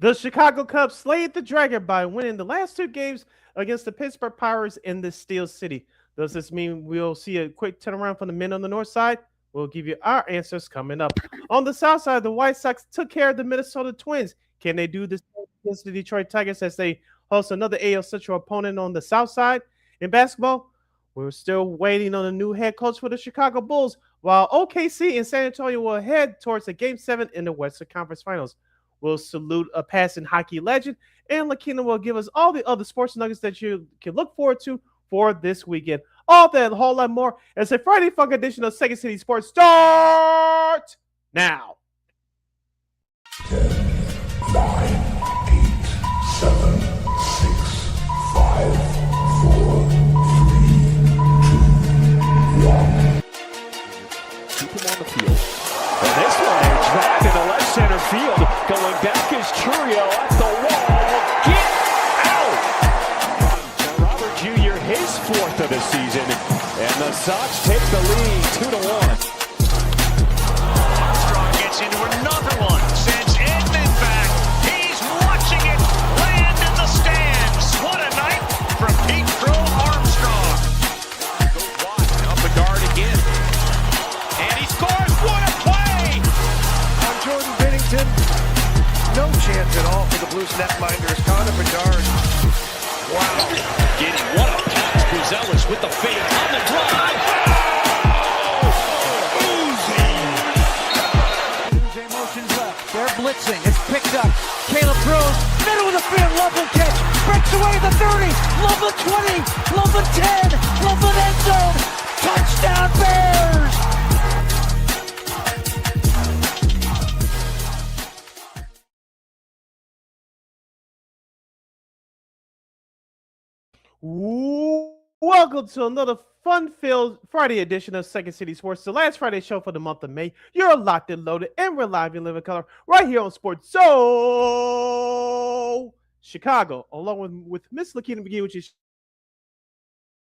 The Chicago Cubs slayed the Dragon by winning the last two games against the Pittsburgh Pirates in the Steel City. Does this mean we'll see a quick turnaround from the men on the north side? We'll give you our answers coming up. On the south side, the White Sox took care of the Minnesota Twins. Can they do this against the Detroit Tigers as they host another AL Central opponent on the south side? In basketball, we're still waiting on a new head coach for the Chicago Bulls, while OKC and San Antonio will head towards a Game 7 in the Western Conference Finals. We'll salute a passing hockey legend, and LaKeena will give us all the other sports nuggets that you can look forward to for this weekend. All that and a whole lot more as a Friday Funk edition of Second City Sports start now. 10, 9, 8, 7, 6, 5, 4, 3, 2, 1. Keep him on the field. And this one, a drive into left center field. Going back is Churio at the wall. Get out! Robert Jr., his fourth of the season. And the Sox take the lead 2-1. Armstrong gets into another one. Sends Edmund back. He's watching it land in the stands. What a night from Pete Crow Armstrong. Goes wide, up the guard again. And he scores. What a play! On Jordan Binnington, no chance at all for the Blues netminders. Connor Bedard. Wow. Getting what a pass. Buzelis with the fade on the drive. Uze motions left. They're blitzing. It's picked up. Caleb throws. Middle of the field. Love the catch. Breaks away the 30. Love the 20. Love the 10. Love the end zone. Touchdown Bears. Welcome to another fun-filled Friday edition of Second City Sports, the last Friday show for the month of May. You're locked and loaded, and we're live in living color right here on Sports So Chicago, along with Miss LaKeena McGee, which is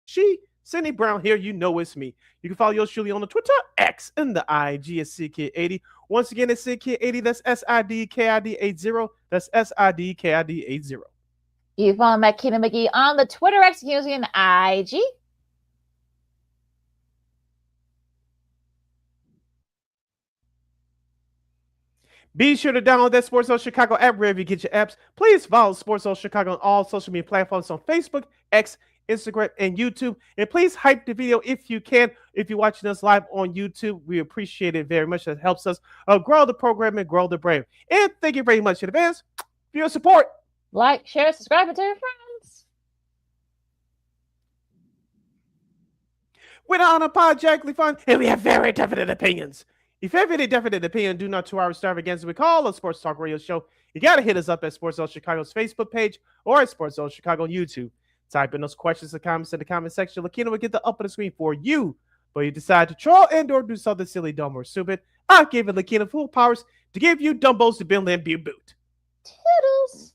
she, Sidney Brown here. You know it's me. You can follow yours truly on the Twitter, X, and the IG at SidKid80. Once again, it's SidKid80. That's SIDKID80. That's SIDKID80. You follow LaKeena McGee on the Twitter X using IG. Be sure to download that Sports Zone Chicago app wherever you get your apps. Please follow Sports Zone Chicago on all social media platforms on Facebook, X, Instagram, and YouTube. And please hype the video if you can. If you're watching us live on YouTube, we appreciate it very much. It helps us grow the program and grow the brand. And thank you very much in advance for your support. Like, share, subscribe, and tell your friends. We're unapologetically fun, and we have very definite opinions. If you have any definite opinion, do not 2 hours starve against we call a sports talk radio show. You got to hit us up at Sports Zone Chicago's Facebook page or at Sports Zone Chicago on YouTube. Type in those questions and comments in the comment section. LaKeena will get the up on the screen for you. But you decide to troll and or do something silly, dumb, or stupid, I'll give it LaKeena full powers to give you dumbos to Bill and boot. Toodles.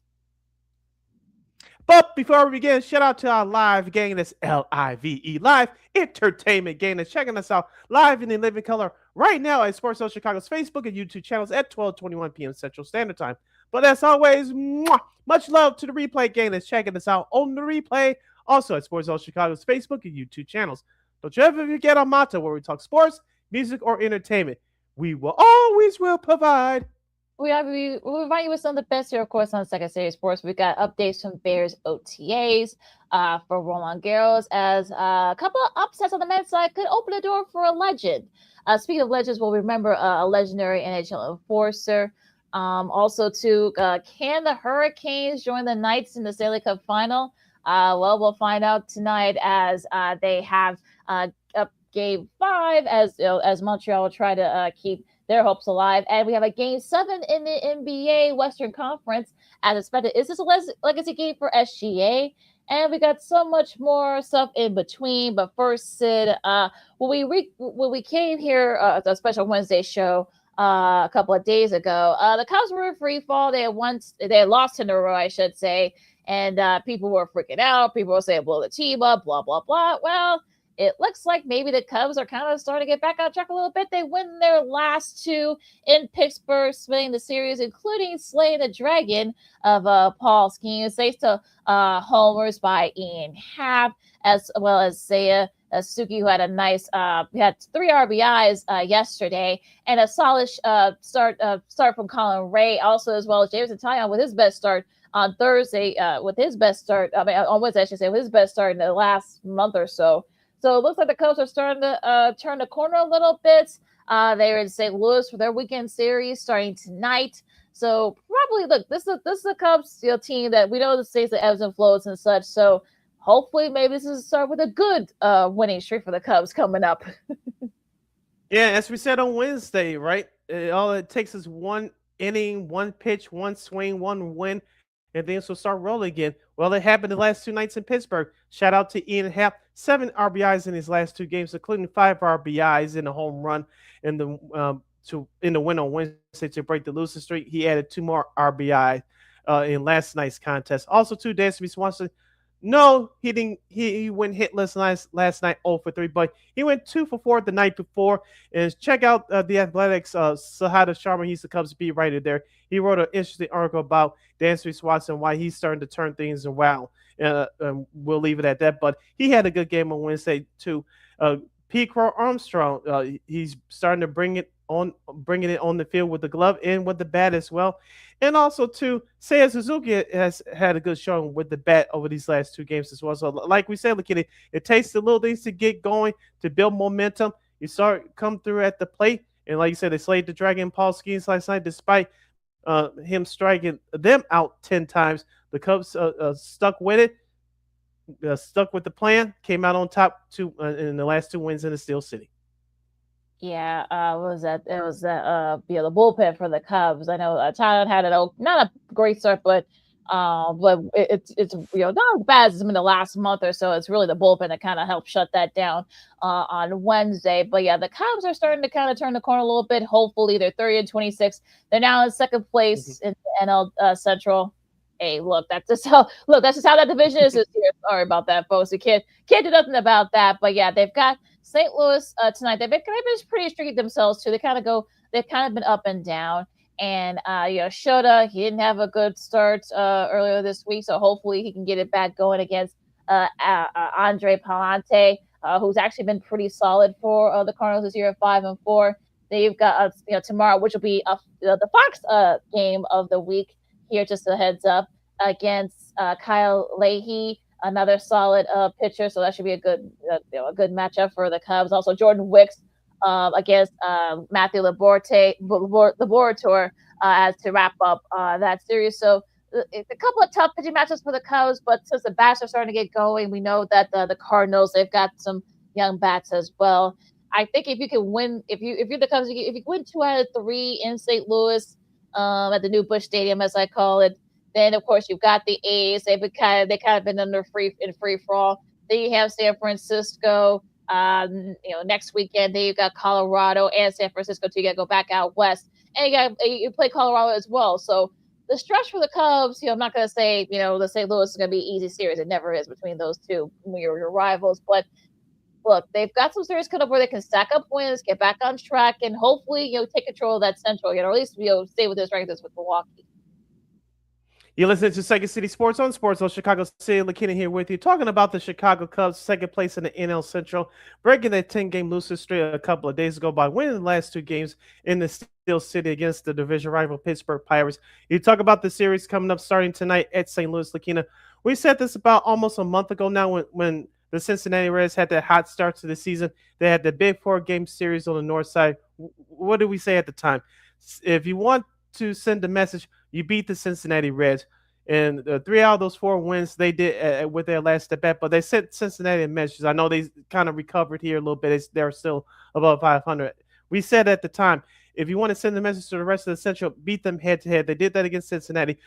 But before we begin, shout out to our live gang. That's LIVE, live entertainment gang that's checking us out live in the living color right now at Sports Zone Chicago's Facebook and YouTube channels at 12:21 p.m. Central Standard Time. But as always, much love to the replay gang that's checking us out on the replay, also at Sports Zone Chicago's Facebook and YouTube channels. Don't you ever forget our motto where we talk sports, music, or entertainment. We will always provide. We'll invite you with some of the best here, of course, on Second City Sports. We got updates from Bears OTAs for Roland Garros, as a couple of upsets on the men's side could open the door for a legend. Speaking of legends, we'll remember a legendary NHL enforcer. Also, too, can the Hurricanes join the Knights in the Stanley Cup final? Well, we'll find out tonight as they have up Game 5 as Montreal will try to keep their hopes alive. And we have a Game 7 in the NBA Western Conference as expected. Is this a legacy game for SGA? And we got so much more stuff in between. But first, Sid, when we came here, a special Wednesday show a couple of days ago, the Cubs were in free fall. They had lost in a row, I should say. And people were freaking out. People were saying, blow the team up, blah, blah, blah. Well, it looks like maybe the Cubs are kind of starting to get back on track a little bit. They win their last two in Pittsburgh, splitting the series, including slaying the dragon of Paul Skeens, thanks to homers by Ian Happ, as well as Seiya Suzuki, who had a nice, had 3 RBIs yesterday, and a solid start from Colin Ray, also as well as Jameson Taillon with his best start on Thursday, with his best start, on Wednesday, I should say, with his best start in the last month or so. So it looks like the Cubs are starting to turn the corner a little bit. They're in St. Louis for their weekend series starting tonight. So probably, look, this is a Cubs team that we know the states the ebbs and flows and such. So hopefully, maybe this is a start with a good winning streak for the Cubs coming up. Yeah, as we said on Wednesday, right? All it takes is one inning, one pitch, one swing, one win, and then it'll start rolling again. Well, it happened the last 2 nights in Pittsburgh. Shout out to Ian Happ, 7 RBIs in his last 2 games, including 5 RBIs in a home run in the win on Wednesday to break the losing streak. He added 2 more RBI in last night's contest. Also, too, Dansby Swanson. No, he didn't. He went hitless last night, 0 for 3, but he went 2 for 4 the night before. And check out the Athletics. Sahada Sharma, he's the Cubs beat writer there. He wrote an interesting article about Dansby Swanson, why he's starting to turn things around. We'll leave it at that. But he had a good game on Wednesday too. Pete Crow Armstrong, he's starting to bringing it on the field with the glove and with the bat as well. And also, too, Seiya Suzuki has had a good showing with the bat over these last 2 games as well. So, like we said, LaKeena, it takes the little things to get going, to build momentum. You start come through at the plate, and like you said, they slayed the Dragon Paul Skeens last night, despite him striking them out 10 times. The Cubs stuck with it, stuck with the plan, came out on top in the last 2 wins in the Steel City. Yeah, what was that? It was the bullpen for the Cubs. I know Tyler had not a great start, but it's not as bad as it's been the last month or so. It's really the bullpen that kind of helped shut that down on Wednesday. But yeah, the Cubs are starting to kind of turn the corner a little bit. Hopefully, they're 30-26. They're now in second place in the NL Central. Hey, look, that's just how that division is this year. Sorry about that, folks. You can't do nothing about that. But yeah, they've got St. Louis tonight. They've been pretty streaky themselves too. They've kind of been up and down. And Shota, he didn't have a good start earlier this week, so hopefully he can get it back going against Andre Palante, who's actually been pretty solid for the Cardinals this year at 5-4. Then you've got tomorrow, which will be the Fox game of the week. Here, just a heads up, against Kyle Leahy, another solid pitcher. So that should be a good matchup for the Cubs. Also, Jordan Wicks against Matthew Laborator as to wrap up that series. So it's a couple of tough pitching matchups for the Cubs, but since the bats are starting to get going, we know that the Cardinals, they've got some young bats as well. I think if you can win, if you're the Cubs, if you win 2 out of 3 in St. Louis, at the new Busch Stadium, as I call it. Then, of course, you've got the A's. They kind of been under free for all. Then you have San Francisco. Next weekend. Then you got Colorado and San Francisco. So you got to go back out west, and you play Colorado as well. So the stretch for the Cubs, I'm not going to say the St. Louis is going to be an easy series. It never is between those two, your rivals, but. Look, they've got some series coming up where they can stack up wins, get back on track, and hopefully, take control of that Central, or at least stay with this rankings with Milwaukee. You're listening to Second City Sports on Chicago City. LaKeena here with you, talking about the Chicago Cubs, second place in the NL Central, breaking their 10-game losing streak a couple of days ago by winning the last 2 games in the Steel City against the division rival Pittsburgh Pirates. You talk about the series coming up starting tonight at St. Louis, LaKeena. We said this about almost a month ago now when the Cincinnati Reds had that hot start to the season. They had the big 4-game series on the north side. What did we say at the time? If you want to send a message, you beat the Cincinnati Reds. And 3 out of those 4 wins they did with their last step back. But they sent Cincinnati a message. I know they kind of recovered here a little bit. They're still above 500. We said at the time, if you want to send a message to the rest of the Central, beat them head-to-head. They did that against Cincinnati.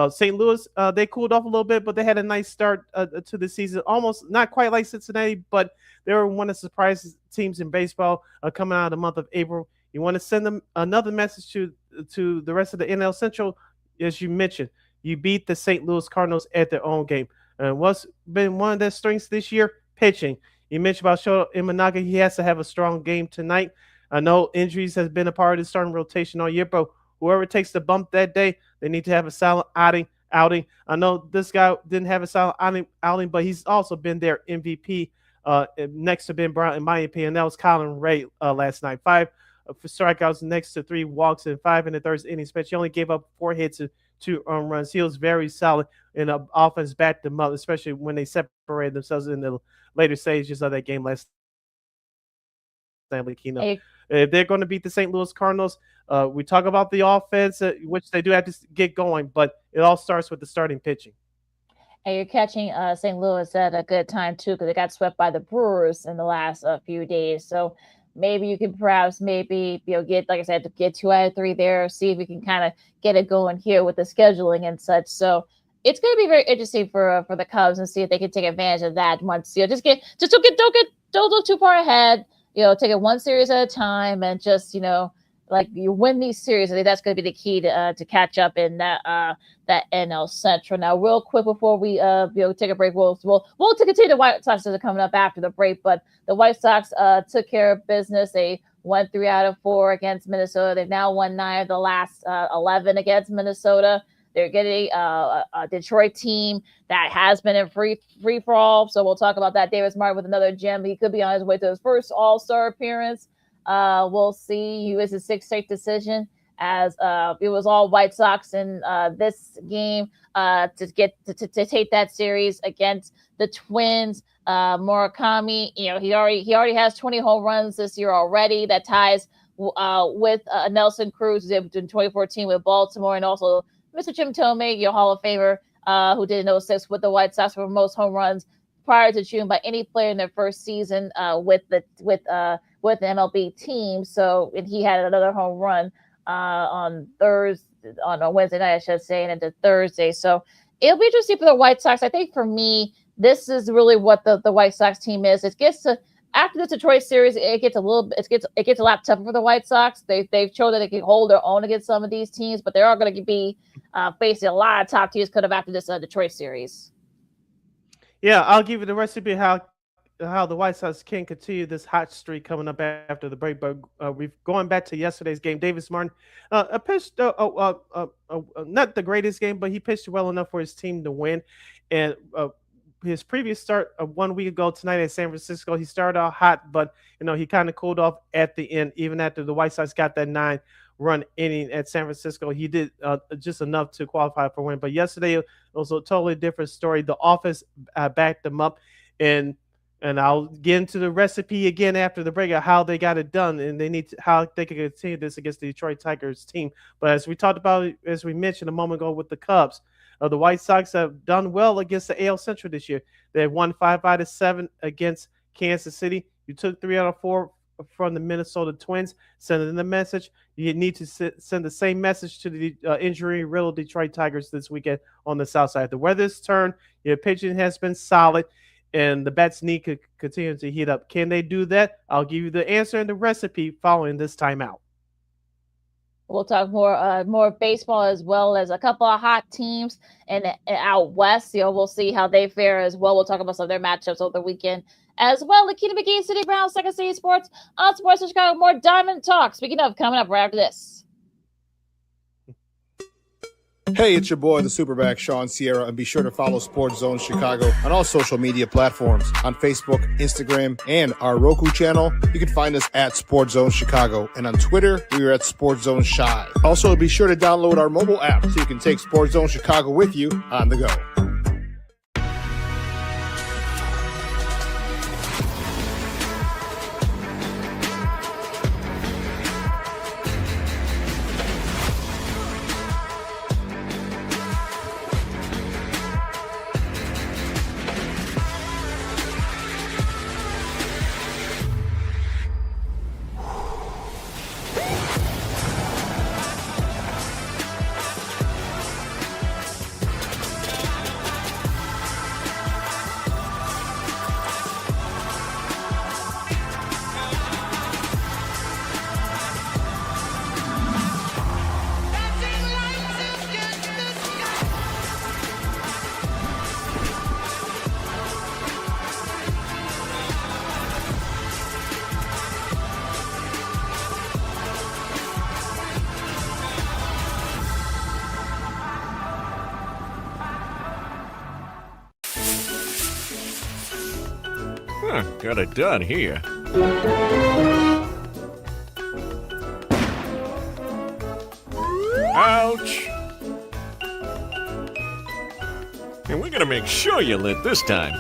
St. Louis, they cooled off a little bit, but they had a nice start to the season. Almost not quite like Cincinnati, but they were one of the surprise teams in baseball coming out of the month of April. You want to send them another message to the rest of the NL Central, as you mentioned. You beat the St. Louis Cardinals at their own game. What's been one of their strengths this year? Pitching. You mentioned about Shoto Imanaga. He has to have a strong game tonight. I know injuries has been a part of the starting rotation all year, but whoever takes the bump that day, they need to have a solid outing. I know this guy didn't have a solid outing, but he's also been their MVP next to Ben Brown, in my opinion. That was Colin Ray last night. 5 for strikeouts next to 3 walks and 5 in the third inning. But he only gave up 4 hits and 2 runs. He was very solid, and the offense backed them up, especially when they separated themselves in the later stages of that game last night. LaKeena. If they're going to beat the St. Louis Cardinals, we talk about the offense, which they do have to get going, but it all starts with the starting pitching. And you're catching St. Louis at a good time, too, because they got swept by the Brewers in the last few days. So maybe you can perhaps get, like I said, get 2 out of 3 there, see if we can kind of get it going here with the scheduling and such. So it's going to be very interesting for the Cubs and see if they can take advantage of that once, don't go too far ahead. Take it one series at a time and just, you win these series. I think that's going to be the key to catch up in that NL Central. Now, real quick before we take a break, we'll continue the White Sox that are coming up after the break. But the White Sox took care of business. They won 3 out of 4 against Minnesota. They've now won 9 of the last 11 against Minnesota. They're getting a Detroit team that has been in free for all. So we'll talk about that. Davis Martin with another gem. He could be on his way to his first All-Star appearance. We'll see. He was his 6th straight decision, as it was all White Sox in this game to take that series against the Twins. Murakami, he already has 20 home runs this year already. That ties with Nelson Cruz, who's able to do in 2014 with Baltimore, and also Mr. Jim Thome, your Hall of Famer, who did in 06 with the White Sox for most home runs prior to June by any player in their first season with the MLB team. So, and he had another home run on a Wednesday night, I should say, and into Thursday. So it'll be interesting for the White Sox. I think for me, this is really what the White Sox team is. It gets to after the Detroit series, it gets a lot tougher for the White Sox. They've shown that they can hold their own against some of these teams, but they are going to be facing a lot of top teams after this Detroit series. Yeah, I'll give you the recipe how the White Sox can continue this hot streak coming up after the break. But we've going back to yesterday's game. Davis Martin pitched not the greatest game, but he pitched well enough for his team to win. And his previous start 1 week ago tonight at San Francisco, he started out hot, but he kind of cooled off at the end. Even after the White Sox got that 9-run inning at San Francisco, he did just enough to qualify for win. But yesterday it was a totally different story. The offense backed them up, and I'll get into the recipe again after the break of how they got it done, and how they can continue this against the Detroit Tigers team. But as we talked about, as we mentioned a moment ago with the Cubs, the White Sox have done well against the AL Central this year. They won 5 out of 7 against Kansas City. You took 3 out of 4 from the Minnesota Twins, sending the message. You need to send the same message to the injury-riddled Detroit Tigers this weekend on the south side. The weather's turned. Your pitching has been solid, and the bats need to continue to heat up. Can they do that? I'll give you the answer and the recipe following this timeout. We'll talk more baseball, as well as a couple of hot teams and out west. We'll see how they fare as well. We'll talk about some of their matchups over the weekend as well. LaKeena McGee, City Brown, Second City Sports on Sports in Chicago. More Diamond Talk. Speaking of, coming up right after this. Hey, it's your boy, the Superback, Sean Sierra, and be sure to follow Sports Zone Chicago on all social media platforms. On Facebook, Instagram, and our Roku channel, you can find us at Sports Zone Chicago. And on Twitter, we are at Sports Zone Chi. Also, be sure to download our mobile app so you can take Sports Zone Chicago with you on the go. Got it done here. Ouch. And we're gonna make sure you lit this time.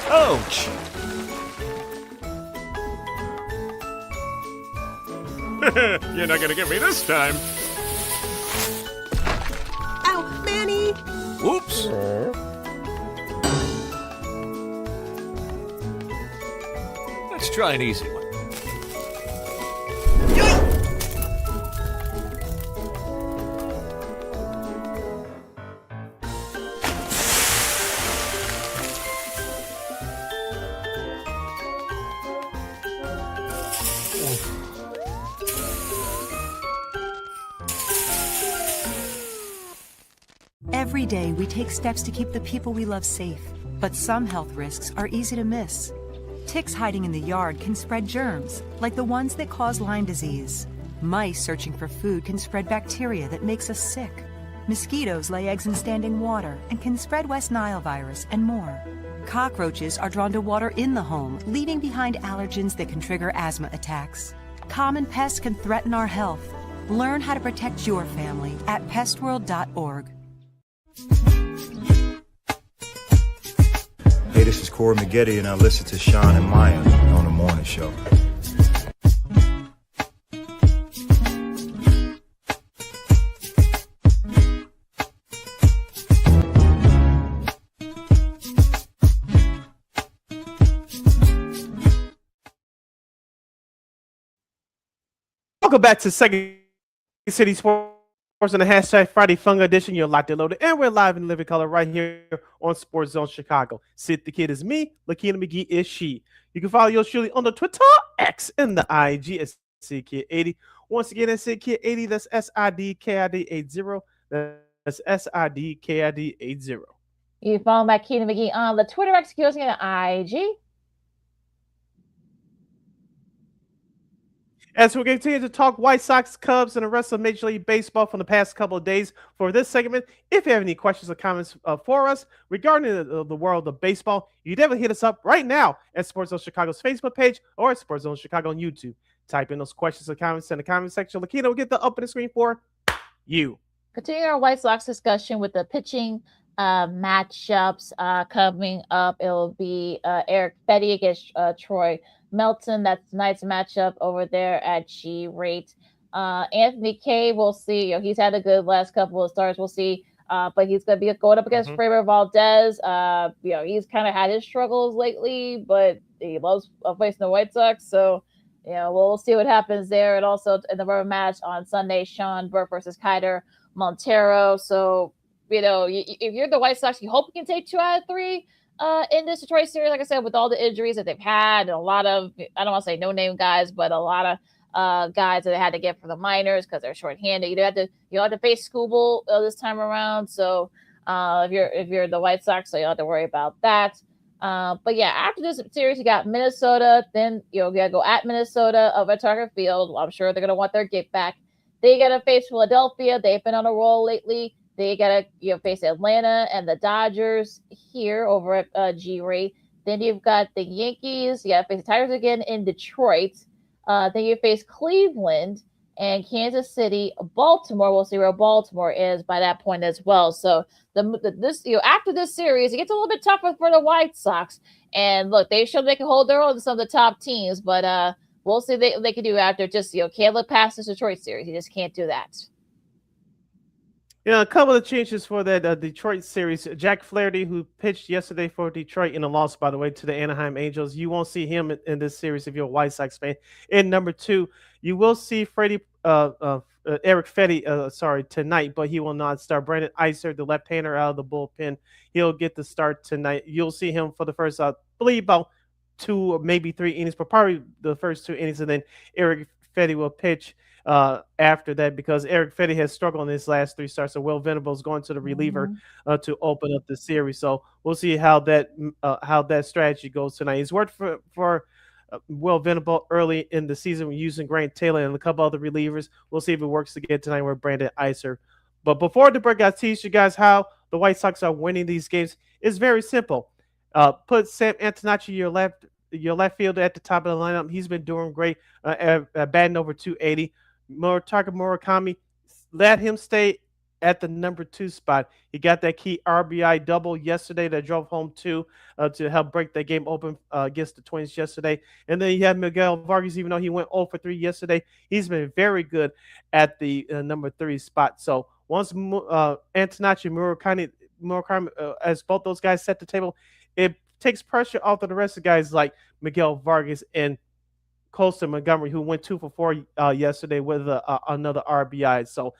Ouch. You're not gonna get me this time. Ow, Manny! Whoops. Let's try an easy one. Every day we take steps to keep the people we love safe, but some health risks are easy to miss. Ticks hiding in the yard can spread germs, like the ones that cause Lyme disease. Mice searching for food can spread bacteria that makes us sick. Mosquitoes lay eggs in standing water and can spread West Nile virus and more. Cockroaches are drawn to water in the home, leaving behind allergens that can trigger asthma attacks. Common pests can threaten our health. Learn how to protect your family at pestworld.org. Hey, this is Corey McGetty, and I listen to Sean and Maya on the morning show. Welcome back to Second City Sports on the hashtag Friday Fun Edition. You're locked and loaded, and we're live in living color right here on Sports Zone Chicago. Sid the Kid is me. LaKeena McGee is she. You can follow yours truly on the Twitter, X, and the IG at SidKid80. Once again, that's SidKid80. That's SIDKID80. That's SIDKID80. You follow LaKeena McGee on the Twitter, X, and the IG. As we continue to talk White Sox, Cubs, and the rest of Major League Baseball from the past couple of days for this segment, if you have any questions or comments for us regarding the world of baseball, you definitely hit us up right now at Sports Zone Chicago's Facebook page or at Sports Zone Chicago on YouTube. Type in those questions or comments in the comment section. LaKeena will get the up on the screen for you. Continuing our White Sox discussion with the pitching matchups coming up. It'll be Eric Fetty against Troy Melton. That's tonight's matchup over there at G-Rate. Anthony Kay, we'll see. He's had a good last couple of starts. We'll see. But he's going to be going up against Framber Valdez. He's kind of had his struggles lately, but he loves facing the White Sox. So, we'll see what happens there. And also in the rubber match on Sunday, Sean Burke versus Kaider Montero. So, if you're the White Sox, you hope you can take 2 out of 3 in this Detroit series. Like I said, with all the injuries that they've had, and a lot of, I don't want to say no-name guys, but a lot of guys that they had to get from the minors because they're shorthanded. You have to face Skubal this time around. So if you're the White Sox, so you don't have to worry about that. But yeah, after this series, you got Minnesota. Then you got to go at Minnesota of a Target Field. I'm sure they're going to want their get back. They got to face Philadelphia. They've been on a roll lately. They got to face Atlanta and the Dodgers here over at G-Rate. Then you've got the Yankees. You got to face the Tigers again in Detroit. Then you face Cleveland and Kansas City, Baltimore. We'll see where Baltimore is by that point as well. So after this series, it gets a little bit tougher for the White Sox. And look, they showed they can hold their own to some of the top teams, but we'll see what they can do after just can't look past this Detroit series. You just can't do that. A couple of changes for that Detroit series. Jack Flaherty, who pitched yesterday for Detroit in a loss, by the way, to the Anaheim Angels. You won't see him in this series if you're a White Sox fan. And number 2, you will see Eric Fetty, tonight, but he will not start. Brandon Iser, the left-hander out of the bullpen, he'll get the start tonight. You'll see him for the first, I believe, about 2 or maybe 3 innings, but probably the first 2 innings, and then Eric Fetty will pitch after that, because Eric Fetty has struggled in his last 3 starts. So Will Venable's going to the reliever to open up the series. So we'll see how that strategy goes tonight. He's worked for Will Venable early in the season using Grant Taylor and a couple other relievers. We'll see if it works again tonight with Brandon Iser. But before the break, I teach you guys how the White Sox are winning these games is very simple. Put Sam Antonacci your left fielder at the top of the lineup. He's been doing great, batting over 280. Taka Murakami, let him stay at the number 2 spot. He got that key RBI double yesterday that drove home 2 to help break that game open against the Twins yesterday. And then you have Miguel Vargas, even though he went 0 for 3 yesterday, he's been very good at the number 3 spot. So once Antonacci Murakami, as both those guys set the table, it takes pressure off of the rest of the guys like Miguel Vargas and Colson Montgomery, who went 2 for 4 yesterday with another RBI. So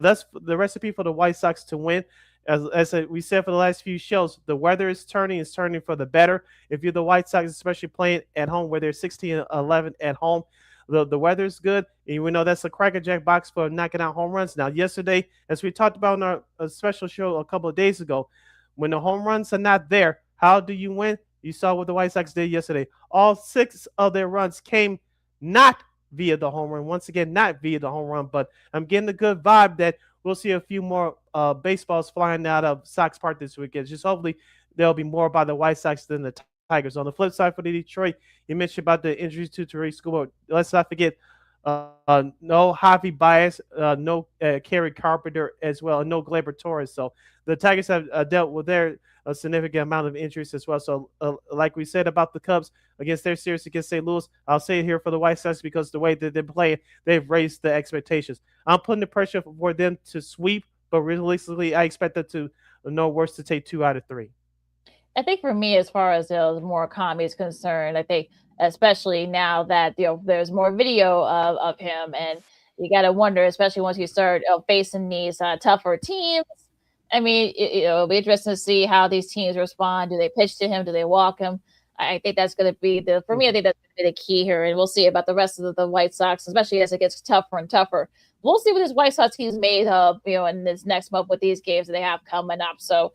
that's the recipe for the White Sox to win. As we said for the last few shows, the weather is turning for the better. If you're the White Sox, especially playing at home where they're 16-11 at home, the weather is good. And we know that's a crackerjack box for knocking out home runs. Now, yesterday, as we talked about in our special show a couple of days ago, when the home runs are not there, how do you win? You saw what the White Sox did yesterday. All 6 of their runs came not via the home run. Once again, not via the home run, but I'm getting a good vibe that we'll see a few more baseballs flying out of Sox Park this weekend. Just hopefully there'll be more by the White Sox than the Tigers. On the flip side for the Detroit, you mentioned about the injuries to Tariq School. Let's not forget no Javi Baez, no Kerry Carpenter as well, and no Gleyber Torres. So the Tigers have dealt with their significant amount of injuries as well. So like we said about the Cubs against their series against St. Louis, I'll say it here for the White Sox because the way that they're playing, they've raised the expectations. I'm putting the pressure for them to sweep, but realistically, I expect them to no worse to take 2 out of 3. I think for me, as far as Murakami is concerned, I think especially now that there's more video of him, and you got to wonder, especially once you start facing these tougher teams. I mean, it'll be interesting to see how these teams respond. Do they pitch to him? Do they walk him? I think that's going to be for me, I think that's going to be the key here. And we'll see about the rest of the White Sox, especially as it gets tougher and tougher. We'll see what this White Sox team's made of, in this next month with these games that they have coming up. So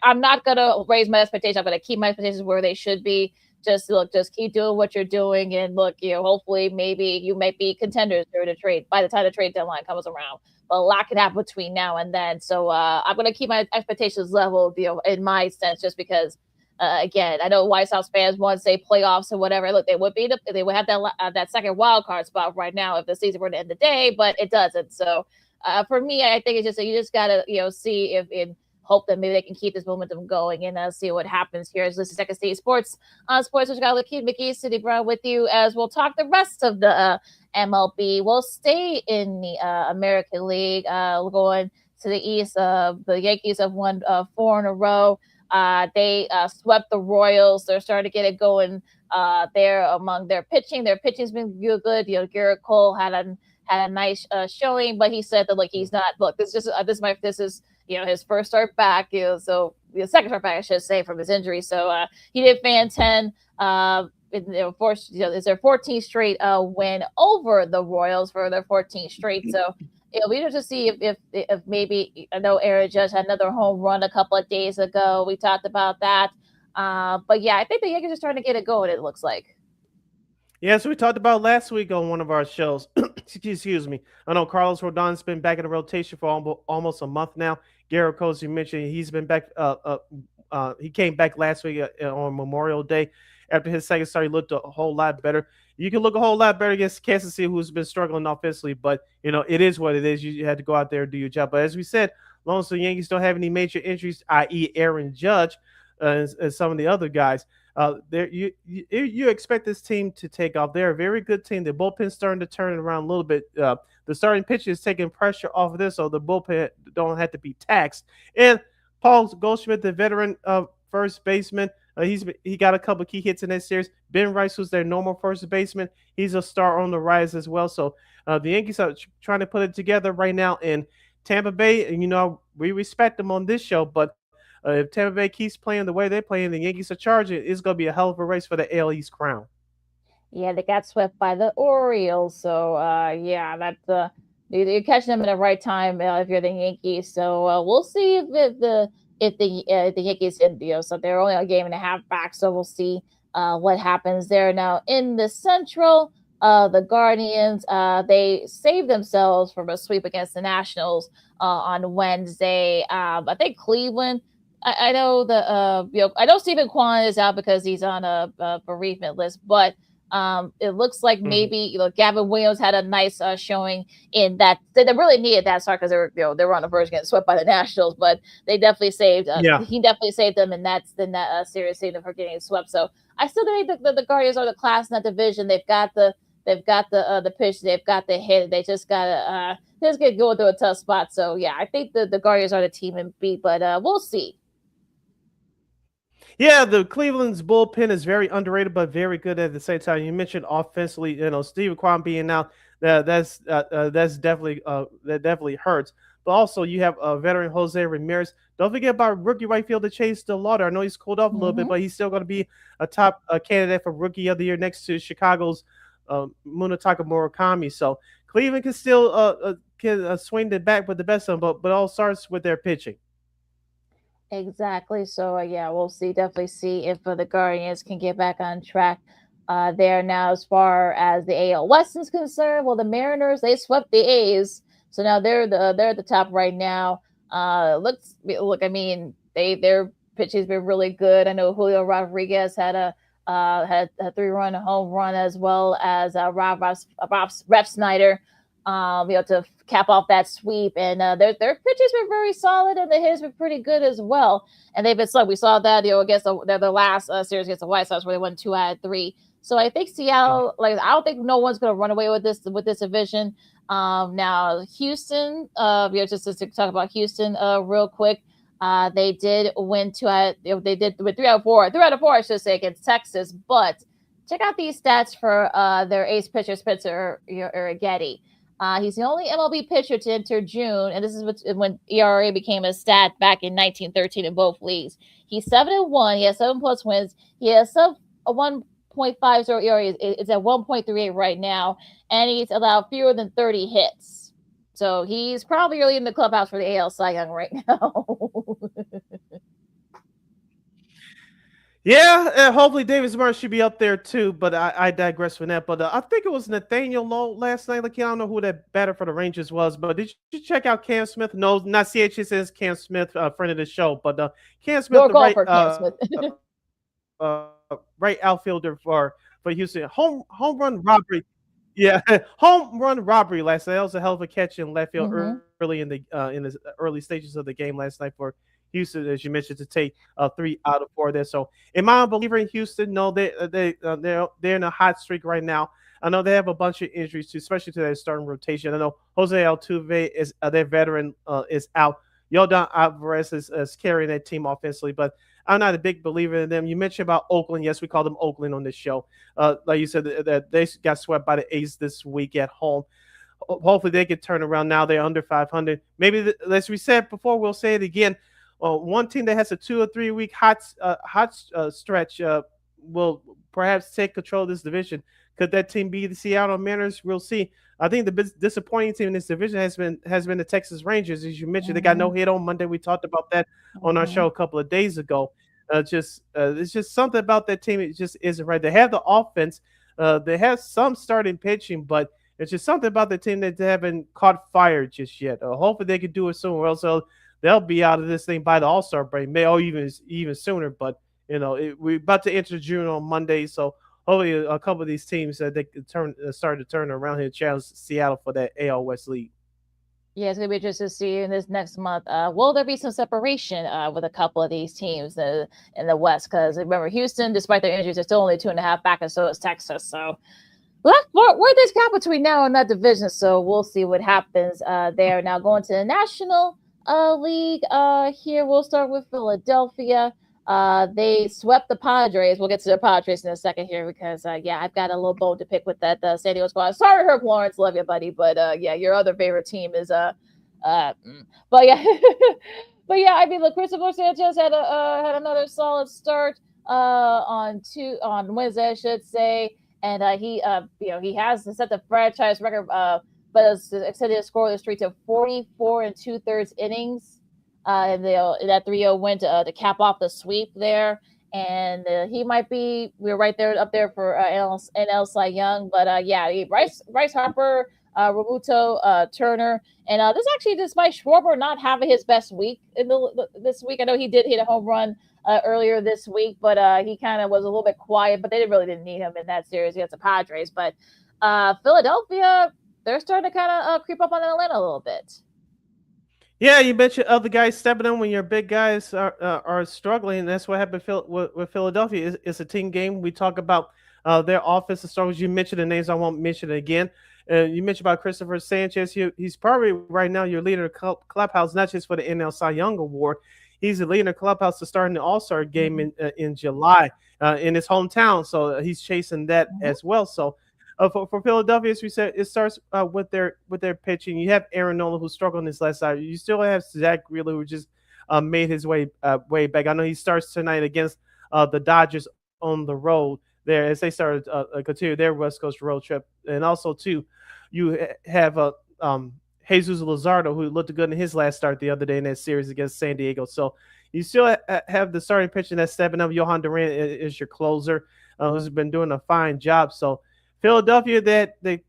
I'm not going to raise my expectations. I'm going to keep my expectations where they should be. Just keep doing what you're doing. And look, hopefully maybe you might be contenders during the trade by the time the trade deadline comes around. But a lot can happen between now and then. So I'm going to keep my expectations level, in my sense, just because, again, I know White Sox fans want to say playoffs or whatever. Look, they would have that second wild card spot right now if the season were to end the day, but it doesn't. So for me, I think it's just you just got to see if hope that maybe they can keep this momentum going and see what happens here. This is Second State Sports on Sports. We've got LaKeena, McGee, Sidney Brown with you as we'll talk the rest of the MLB. We'll stay in the American League. Going to the East. The Yankees have won 4 in a row. They swept the Royals. They're starting to get it going there among their pitching. Their pitching's been real good. Garrett Cole had a nice showing, but he said that he's not. Look, this is his first start back. So the second start back, I should say, from his injury. So he did fan 10. Of course, is their 14th straight win over the Royals for their 14th straight. So it'll be interesting to see if maybe, I know Aaron Judge had another home run a couple of days ago. We talked about that. But yeah, I think the Yankees are starting to get it going, it looks like. Yeah, so we talked about last week on one of our shows. Excuse me. I know Carlos Rodon's been back in the rotation for almost a month now. Garrett Cole, as you mentioned, he's been back. He came back last week on Memorial Day. After his second start, he looked a whole lot better. You can look a whole lot better against Kansas City, who's been struggling offensively, but it is what it is. You had to go out there and do your job. But as we said, as long as the Yankees don't have any major injuries, i.e., Aaron Judge and some of the other guys, you expect this team to take off. They're a very good team. The bullpen's starting to turn it around a little bit. The starting pitcher is taking pressure off of this, so the bullpen don't have to be taxed. And Paul Goldschmidt, the veteran first baseman, he got a couple of key hits in that series. Ben Rice, who's their normal first baseman, he's a star on the rise as well. So the Yankees are trying to put it together right now. In Tampa Bay, and we respect them on this show, but if Tampa Bay keeps playing the way they're playing, the Yankees are charging. It's going to be a hell of a race for the AL East crown. Yeah, they got swept by the Orioles. So, that's you're catching them at the right time if you're the Yankees. So we'll see if the Yankees, so they're only a game and a half back. So we'll see what happens there. Now in the Central, the Guardians, they saved themselves from a sweep against the Nationals on Wednesday. I think Cleveland. I know I know Stephen Kwan is out because he's on a bereavement list, but it looks like maybe Gavin Williams had a nice showing in that. They really needed that start because they were on the verge of getting swept by the Nationals, but they definitely saved. He definitely saved them, and that's the series saved them from getting swept. So I still think the Guardians are the class in that division. They've got the pitch, they've got the hit. They just gotta get going through a tough spot. So yeah, I think the Guardians are the team in beat, but we'll see. Yeah, the Cleveland's bullpen is very underrated, but very good at the same time. You mentioned offensively, Steve Kwan being out, that's definitely that definitely hurts. But also, you have veteran Jose Ramirez. Don't forget about rookie right fielder Chase DeLauder. I know he's cooled off a little bit, but he's still going to be a top candidate for rookie of the year next to Chicago's Munetaka Murakami. So Cleveland can still swing the bat with the best of them, but all starts with their pitching. Exactly. So yeah, we'll see. Definitely see if the Guardians can get back on track there now. As far as the AL West is concerned, well, the Mariners, they swept the A's, so now they're at the top right now. Look. I mean, their pitching's been really good. I know Julio Rodriguez had a 3-run home run, as well as Rep Snyder. To cap off that sweep, and their pitchers were very solid, and the hitters were pretty good as well. And they've been slow. We saw that against the last series against the White Sox, where they won 2 out of 3. So I think Seattle, I don't think no one's going to run away with this division. Now Houston, just to talk about Houston real quick. They did win 3 out of 4. 3 out of 4, I should say, against Texas. But check out these stats for their ace pitcher Spencer Urquidy. He's the only MLB pitcher to enter June, and this is when ERA became a stat back in 1913 in both leagues. He's 7-1. He has 7+ wins. He has a 1.50 ERA. It's at 1.38 right now, and he's allowed fewer than 30 hits. So he's probably early in the clubhouse for the AL Cy Young right now. Yeah, hopefully Davis Martin should be up there too, but I digress from that. But I think it was Nathaniel Lowe last night. I don't know who that batter for the Rangers was, but did you check out Cam Smith? No, not CHS's Cam Smith, friend of the show, but Cam Smith, right outfielder for Houston. Home run robbery. Yeah, home run robbery last night. That was a hell of a catch in left field early in the early stages of the game last night for Houston, as you mentioned, to take 3 out of 4 there. So, am I a believer in Houston? No, they're in a hot streak right now. I know they have a bunch of injuries too, especially to their starting rotation. I know Jose Altuve is their veteran is out. Yordan Alvarez is carrying that team offensively, but I'm not a big believer in them. You mentioned about Oakland. Yes, we call them Oakland on this show. Like you said, that they got swept by the A's this week at home. Hopefully, they can turn around. Now they're under 500. Maybe, as we said before, we'll say it again. One team that has a 2 or 3 week hot stretch will perhaps take control of this division. Could that team be the Seattle Mariners? We'll see. I think the disappointing team in this division has been the Texas Rangers. As you mentioned, they got no hit on Monday. We talked about that on our show a couple of days ago. It's just something about that team. It just isn't right. They have the offense. They have some starting pitching, but it's just something about the team that they haven't caught fire just yet. Hopefully they can do it soon, or else they'll be out of this thing by the All-Star break, or even sooner. But we're about to enter June on Monday, so hopefully a couple of these teams that they could start to turn around here and challenge Seattle for that AL West lead. Yeah, it's gonna be interesting to see in this next month. Will there be some separation with a couple of these teams in the West? Because remember, Houston, despite their injuries, they're still only 2.5 back, and so is Texas. So where this gap between now and that division. So we'll see what happens there. Now going to the National League here, we'll start with Philadelphia. They swept the Padres. We'll get to the Padres in a second here because, I've got a little bone to pick with that San Diego squad. Sorry, Herb Lawrence, love you, buddy, but your other favorite team is but yeah, but yeah. I mean, look, Christopher Sanchez had another solid start on Wednesday, I should say, and he has set the franchise record, but has extended his scoreless streak to 44 2/3 innings. In that 3-0 win to cap off the sweep there. and he might be we're right there up there for NL Cy Young. But yeah, Bryce Harper, Roberto Turner, and this actually despite Schwarber not having his best week this week. I know he did hit a home run earlier this week, but he kind of was a little bit quiet. But they didn't need him in that series against the Padres. But Philadelphia, they're starting to kind of creep up on Atlanta a little bit. Yeah, you mentioned other guys stepping in when your big guys are struggling. That's what happened with Philadelphia. It's a team game. We talk about their offensive struggles. You mentioned the names. I won't mention it again. You mentioned about Christopher Sanchez. He's probably right now your leader of clubhouse, not just for the NL Cy Young Award. He's the leader of clubhouse to start in the All-Star game in July in his hometown. So he's chasing that as well. So for Philadelphia, as we said, it starts with their pitching. You have Aaron Nola, who struggled on this last side. You still have Zach Wheeler, who just made his way back. I know he starts tonight against the Dodgers on the road there as they start continue their West Coast road trip. And also, too, you have Jesus Luzardo, who looked good in his last start the other day in that series against San Diego. So you still have the starting pitching that's stepping up. Johan Duran is your closer, who's been doing a fine job. So Philadelphia, that they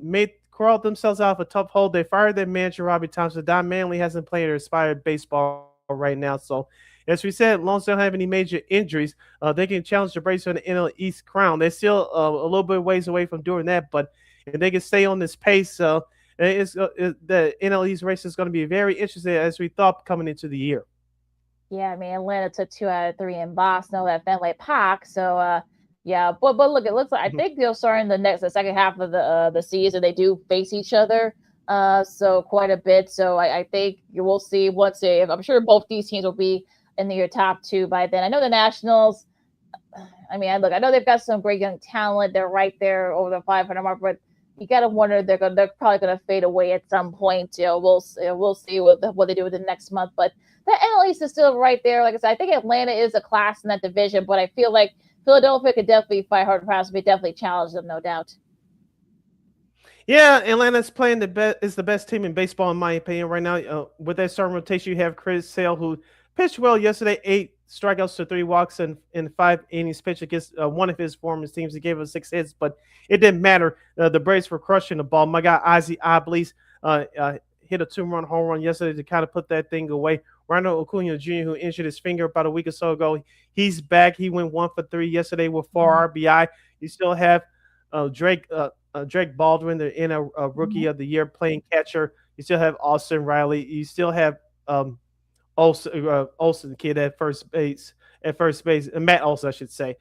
made crawled themselves out of a tough hole. They fired their manager Robbie Thompson. Don Manley hasn't played or inspired baseball right now. So as we said, long as they don't have any major injuries, they can challenge the Braves for the NL East crown. They're still a little bit ways away from doing that, but if they can stay on this pace, the NL East race is going to be very interesting as we thought coming into the year. Yeah, I mean Atlanta took 2 out of 3 in Boston at Fenway Park, so yeah, but look, it looks like I think they'll start in the second half of the season. They do face each other, so quite a bit. So I think you will see I'm sure both these teams will be in your top 2 by then. I know the Nationals. I mean, I know they've got some great young talent. They're right there over the 500 mark, but you gotta wonder they're probably gonna fade away at some point. We'll see what they do with the next month. But the NL East is still right there. Like I said, I think Atlanta is a class in that division, but I feel like Philadelphia could definitely fight hard, possibly definitely challenge them, no doubt. Yeah, Atlanta's playing is the best team in baseball, in my opinion, right now. With that starting rotation, you have Chris Sale, who pitched well yesterday, 8 strikeouts to 3 walks in 5 innings pitched against one of his former teams. He gave us 6 hits, but it didn't matter. The Braves were crushing the ball. My guy, Ozzie Oblees, hit a 2-run home run yesterday to kind of put that thing away. Ronald Acuna Jr., who injured his finger about a week or so ago, he's back. He went 1 for 3 yesterday with 4 RBI. You still have Drake Baldwin, the rookie of the year, playing catcher. You still have Austin Riley. You still have Olsen, kid at first base, Matt Olsen, I should say,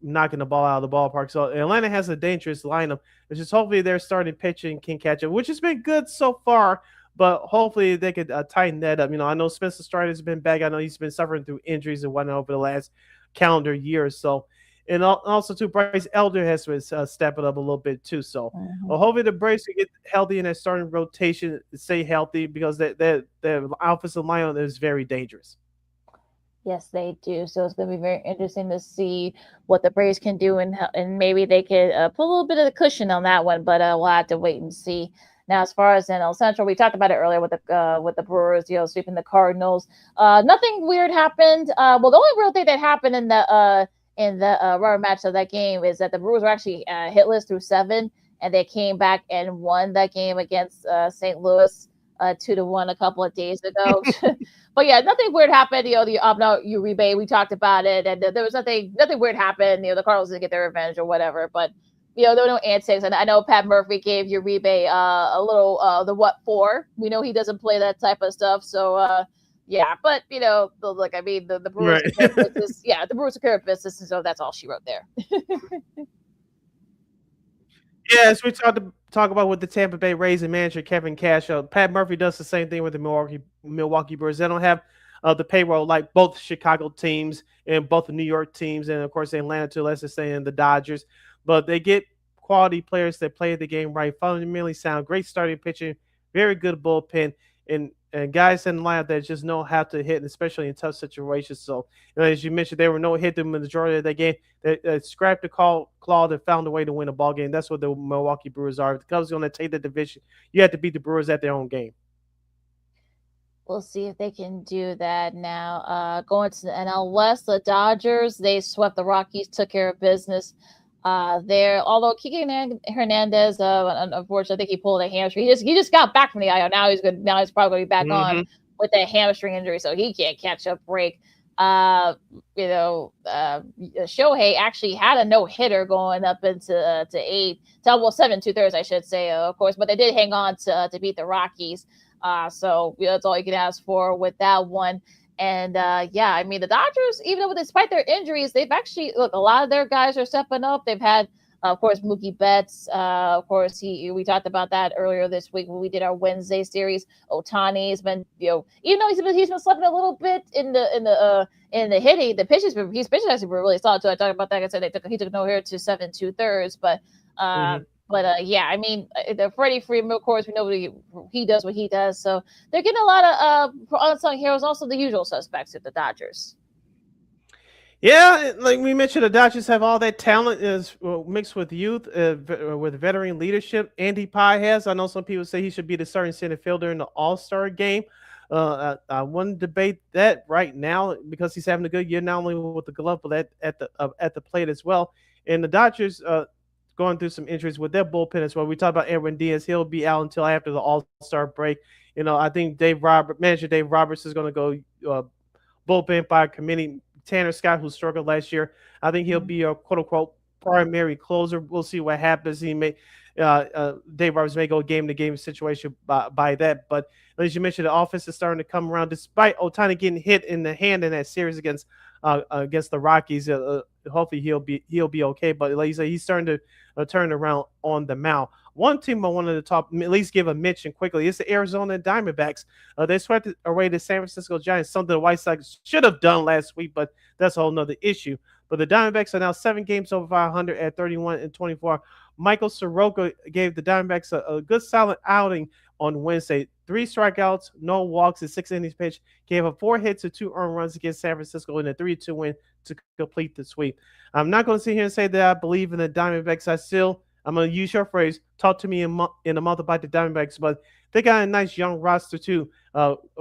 knocking the ball out of the ballpark. So Atlanta has a dangerous lineup. It's just hopefully their starting pitching can catch it, which has been good so far. But hopefully they could tighten that up. I know Spencer Strider's been back. I know he's been suffering through injuries and whatnot over the last calendar year or so. And also, too, Bryce Elder has been stepping up a little bit, too. So hopefully the Braves can get healthy in that starting rotation, stay healthy, because their offensive lineup is very dangerous. Yes, they do. So it's going to be very interesting to see what the Braves can do, and maybe they could put a little bit of the cushion on that one. But we'll have to wait and see. Now, as far as NL Central, we talked about it earlier with the Brewers, sweeping the Cardinals. Nothing weird happened. Well, the only real thing that happened in the rubber match of that game is that the Brewers were actually hitless through 7, and they came back and won that game against St. Louis 2-1 a couple of days ago. But yeah, nothing weird happened. The Uribe, we talked about it, and there was nothing weird happened. The Cardinals didn't get their revenge or whatever, but there were no antics. And I know Pat Murphy gave Uribe a little the what for. We know he doesn't play that type of stuff, so yeah. But look, I mean, the Brewers, right. The Brewers are care of business, and so that's all she wrote there. Yeah, as we talk about with the Tampa Bay Rays and manager Kevin Cash, Pat Murphy does the same thing with the Milwaukee Brewers. They don't have the payroll like both Chicago teams and both the New York teams, and of course Atlanta too. Let's just say in the Dodgers, but they get quality players that play the game right, fundamentally sound, great starting pitching, very good bullpen, and guys in the lineup that just know how to hit, especially in tough situations. So, as you mentioned, there were no hit in the majority of that game. They scrapped the Claude and found a way to win a ball game. That's what the Milwaukee Brewers are. If the Cubs are going to take the division, you have to beat the Brewers at their own game. We'll see if they can do that now. Going to the NL West, the Dodgers, they swept the Rockies, took care of business there. Although Kike Hernandez, unfortunately, I think he pulled a hamstring. He just got back from the IL. Now he's good. Now he's probably going to be back on with that hamstring injury, so he can't catch a break. Shohei actually had a no hitter going up into to 7 2/3, I should say, of course, but they did hang on to beat the Rockies. So that's all you can ask for with that one. And I mean, the Dodgers, even despite their injuries, they've actually a lot of their guys are stepping up. They've had, of course, Mookie Betts. Of course, we talked about that earlier this week when we did our Wednesday series. Ohtani's been, even though he's been slipping a little bit in the hitting, the pitches, his pitches actually were really solid too. I talked about that. Like I said, he took no hitter to 7 2/3, but. I mean, the Freddie Freeman, of course, we know he does what he does. So they're getting a lot of unsung heroes, also the usual suspects at the Dodgers. Yeah, like we mentioned, the Dodgers have all that talent is mixed with youth, with veteran leadership. Andy Pye has. I know some people say he should be the starting center fielder in the All-Star game. I wouldn't debate that right now because he's having a good year, not only with the glove, but at the plate as well. And the Dodgers going through some injuries with their bullpen as well. We talked about Edwin Diaz. He'll be out until after the All-Star break. I think manager Dave Roberts is going to go bullpen by committee. Tanner Scott, who struggled last year, I think he'll be a quote-unquote primary closer. We'll see what happens. He may Dave Roberts may go game-to-game situation by that. But as you mentioned, the offense is starting to come around despite Ohtani getting hit in the hand in that series against the Rockies. Hopefully he'll be okay. But like you say, he's starting to turn around on the mound. One team I wanted to at least give a mention quickly is the Arizona Diamondbacks. They swept away the San Francisco Giants, something the White Sox should have done last week, but that's a whole nother issue. But the Diamondbacks are now 7 games over 500 at 31-24. Michael Soroka gave the Diamondbacks a good solid outing on Wednesday. 3 strikeouts, no walks, and 6 innings pitched. Gave up 4 hits and 2 earned runs against San Francisco in a 3-2 win to complete the sweep. I'm not going to sit here and say that I believe in the Diamondbacks. I'm going to use your phrase, talk to me in a month about the Diamondbacks, but they got a nice young roster too.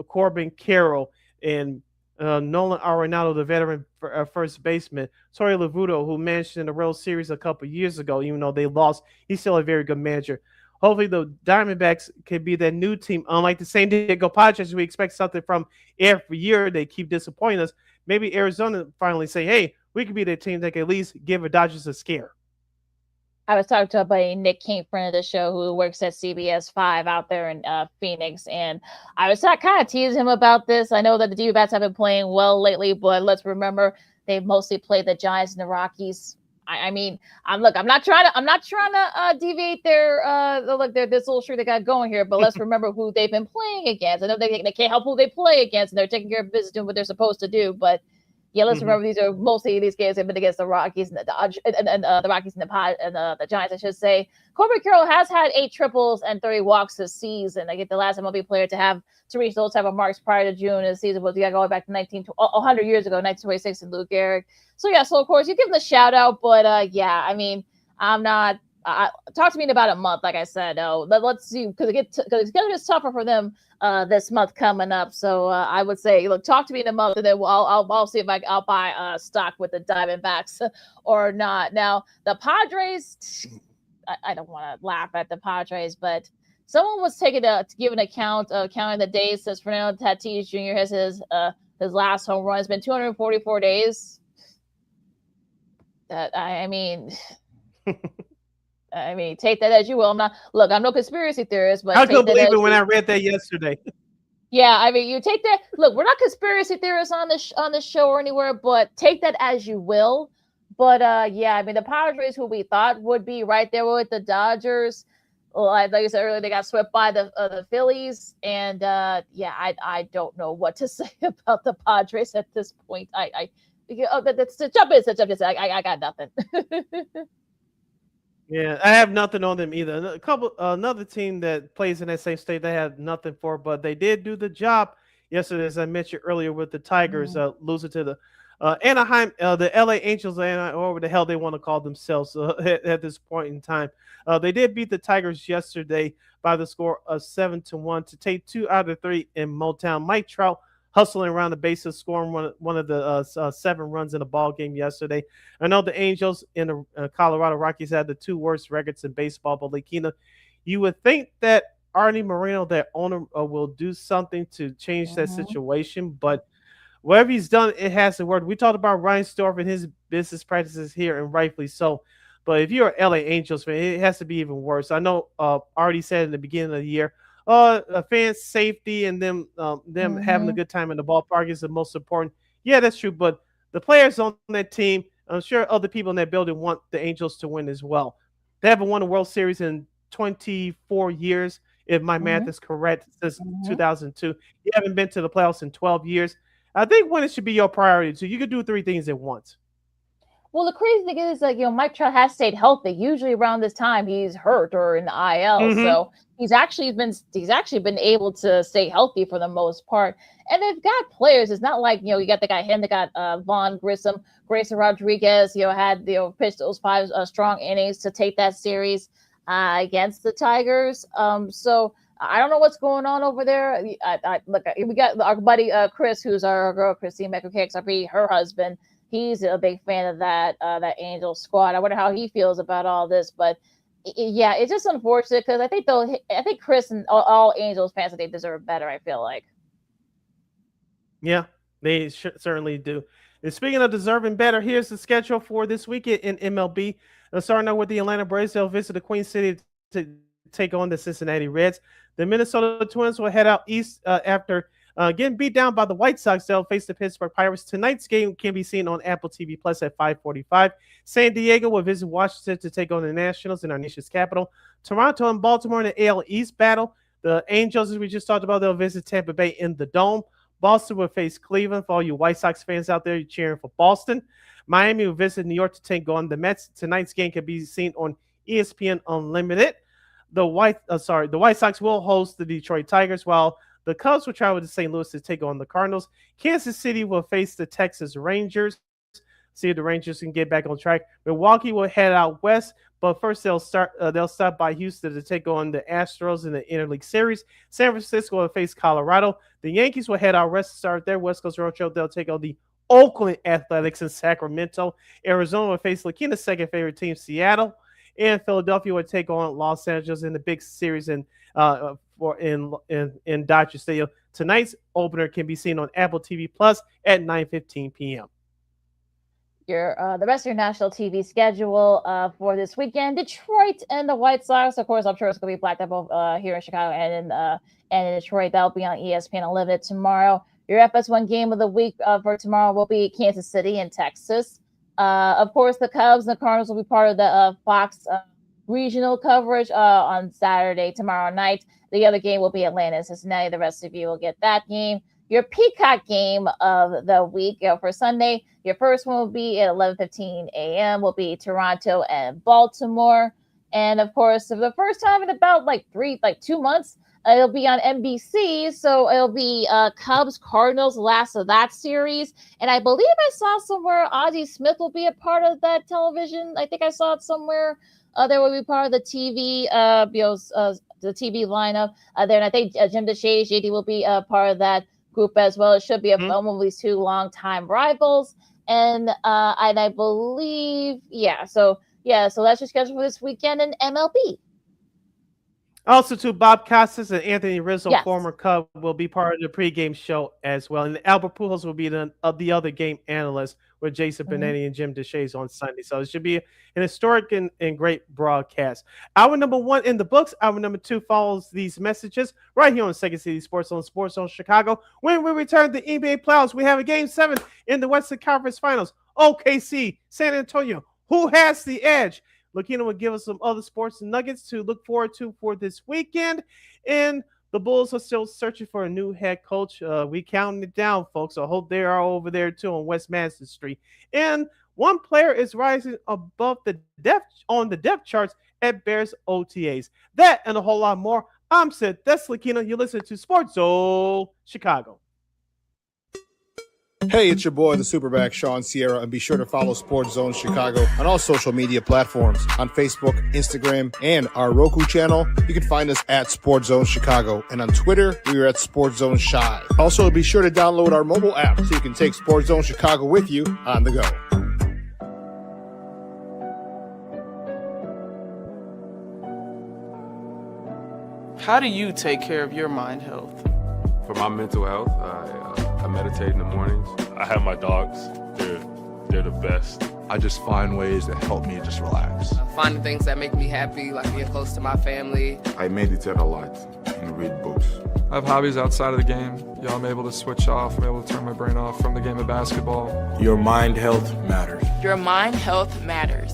Corbin Carroll and Nolan Arenado, the veteran first baseman. Torey Lavuto, who managed in the World Series a couple years ago, even though they lost, he's still a very good manager. Hopefully the Diamondbacks can be that new team. Unlike the San Diego Padres, we expect something from every year. They keep disappointing us. Maybe Arizona finally say, hey, we could be the team that can at least give the Dodgers a scare. I was talking to a buddy, Nick King, friend of the show, who works at CBS 5 out there in Phoenix, and I was kind of teasing him about this. I know that the D-bats have been playing well lately, but let's remember they've mostly played the Giants and the Rockies. I'm not trying to deviate their this little streak they got going here, but let's remember who they've been playing against. I know they can't help who they play against, and they're taking care of business, doing what they're supposed to do, but. Yeah, let's remember these games have been against the Rockies and the Dodgers and the Rockies and the Giants, I should say. Corbin Carroll has had 8 triples and 30 walks this season. I get the last MLB player to reach those type of marks prior to June of the season was going back to 100 years ago, 1926, and Lou Gehrig. So of course you give him the shout out, but I mean, I'm not. Talk to me in about a month, like I said. Let's see, because it's going to get tougher for them this month coming up. So I would say, look, talk to me in a month, and then I'll see if I'll buy stock with the Diamondbacks or not. Now the Padres, I don't want to laugh at the Padres, but someone was to give an account of counting the days since Fernando Tatis Jr. has his last home run. It's been 244 days. I mean. Take that as you will. I'm no conspiracy theorist, but I couldn't believe it when I read that yesterday. Yeah, I mean, you take that. Look, we're not conspiracy theorists on this show or anywhere, but take that as you will. But I mean, the Padres, who we thought would be right there with the Dodgers, like I said earlier, they got swept by the Phillies, and I don't know what to say about the Padres at this point. I got nothing. Yeah, I have nothing on them either. Another team that plays in that same state, they have nothing for, but they did do the job yesterday, as I mentioned earlier, with the Tigers losing to Anaheim, the LA Angels, or whatever the hell they want to call themselves at this point in time. They did beat the Tigers yesterday by the score of 7-1 to take 2 out of 3 in Motown. Mike Trout hustling around the bases, scoring one of the 7 runs in the ball game yesterday. I know the Angels and the Colorado Rockies had the 2 worst records in baseball, but LaKeena, you would think that Arnie Moreno, their owner, will do something to change that Mhm. situation, but whatever he's done, it hasn't worked. We talked about Ryan Storff and his business practices here, and rightfully so. But if you're an LA Angels fan, it has to be even worse. I know already said in the beginning of the year, fans' safety and them having a Mhm. good time in the ballpark is the most important. Yeah, that's true. But the players on that team, I'm sure other people in that building want the Angels to win as well. They haven't won a World Series in 24 years, if my math Mhm. is correct, since Mhm. 2002. You haven't been to the playoffs in 12 years. I think winning should be your priority. So you can do 3 things at once. Well, the crazy thing is, like, Mike Trout has stayed healthy. Usually around this time, he's hurt or in the IL, Mm-hmm. so he's actually been able to stay healthy for the most part. And they've got players. It's not like you got the guy him, they got Vaughn Grissom, Grayson Rodriguez. Had pitched those 5 strong innings to take that series against the Tigers. So I don't know what's going on over there. Look, we got our buddy Chris, who's our girl Christine McCakes, her husband. He's a big fan of that Angel squad. I wonder how he feels about all this, but yeah, it's just unfortunate because I think Chris and all Angels fans, they deserve better. I feel like. Yeah, they certainly do. And speaking of deserving better, here's the schedule for this weekend in MLB. Starting out with the Atlanta Braves, they'll visit the Queen City to take on the Cincinnati Reds. The Minnesota Twins will head out east after getting beat down by the White Sox. They'll face the Pittsburgh Pirates. Tonight's game can be seen on Apple TV Plus at 5:45. San Diego will visit Washington to take on the Nationals in our nation's capital. Toronto and Baltimore in the AL East battle. The Angels, as we just talked about, they'll visit Tampa Bay in the Dome. Boston will face Cleveland. For all you White Sox fans out there cheering for Boston, Miami will visit New York to take on the Mets. Tonight's game can be seen on ESPN Unlimited. The White Sox will host the Detroit Tigers, while the Cubs will travel to St. Louis to take on the Cardinals. Kansas City will face the Texas Rangers. See if the Rangers can get back on track. Milwaukee will head out west, but first they'll stop by Houston to take on the Astros in the Interleague Series. San Francisco will face Colorado. The Yankees will head out west to start their West Coast road trip. They'll take on the Oakland Athletics in Sacramento. Arizona will face LaKeena's second favorite team, Seattle. And Philadelphia will take on Los Angeles in the big series in Dodger Stadium. Tonight's opener can be seen on Apple TV Plus at 9:15 p.m. The rest of your national TV schedule for this weekend: Detroit and the White Sox. Of course, I'm sure it's going to be blacked out both here in Chicago and in Detroit. That'll be on ESPN Unlimited tomorrow. Your FS1 game of the week for tomorrow will be Kansas City and Texas. Of course, the Cubs and the Cardinals will be part of the Fox regional coverage on Saturday, tomorrow night. The other game will be Atlanta and Cincinnati. The rest of you will get that game. Your Peacock game of the week for Sunday, your first one will be at 11:15 a.m. will be Toronto and Baltimore. And of course, for the first time in about 2 months, it'll be on NBC. So it'll be Cubs Cardinals, last of that series. And I believe I saw somewhere Ozzie Smith will be a part of that television. I think I saw it somewhere. There will be part of the TV, the TV lineup there. And I think Jim DeShay, JD will be a part of that group as well. It should be a film of these 2 longtime rivals. And I believe, so that's your schedule for this weekend in MLB. Also, too, Bob Costas and Anthony Rizzo, Yes. former Cub, will be part of the pregame show as well. And Albert Pujols will be the other game analyst with Jason Benetti and Jim DeShays on Sunday. So it should be an historic and great broadcast. Hour number 1 in the books. Hour number 2 follows these messages right here on Second City Sports on Sports Zone Chicago. When we return to the NBA playoffs, we have a Game 7 in the Western Conference Finals. OKC, San Antonio. Who has the edge? LaKeena will give us some other sports nuggets to look forward to for this weekend. And the Bulls are still searching for a new head coach. We counting it down, folks. I hope they are over there too on West Madison Street. And one player is rising above the depth charts at Bears OTAs. That and a whole lot more. I'm Sid. That's LaKeena. You listen to Sports Zone Chicago. Hey, it's your boy, the Superback, Sean Sierra, and be sure to follow Sports Zone Chicago on all social media platforms on Facebook, Instagram, and our Roku channel. You can find us at Sports Zone Chicago, and on Twitter, we are at Sports Zone Shy. Also, be sure to download our mobile app so you can take Sports Zone Chicago with you on the go. How do you take care of your mind health? For my mental health, I meditate in the mornings. I have my dogs. They're the best. I just find ways that help me just relax. Finding things that make me happy, like being close to my family. I meditate a lot and read books. I have hobbies outside of the game. I'm able to switch off. I'm able to turn my brain off from the game of basketball. Your mind health matters. Your mind health matters.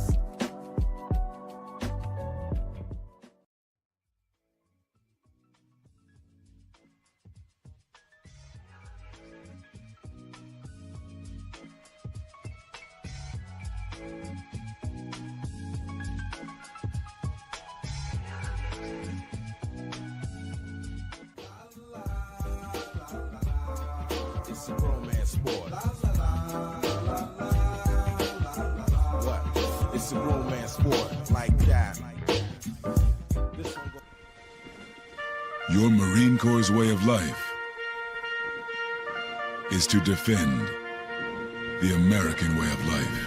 It's a romance sport. What? It's a romance sport like that. Your Marine Corps' way of life is to defend the American way of life.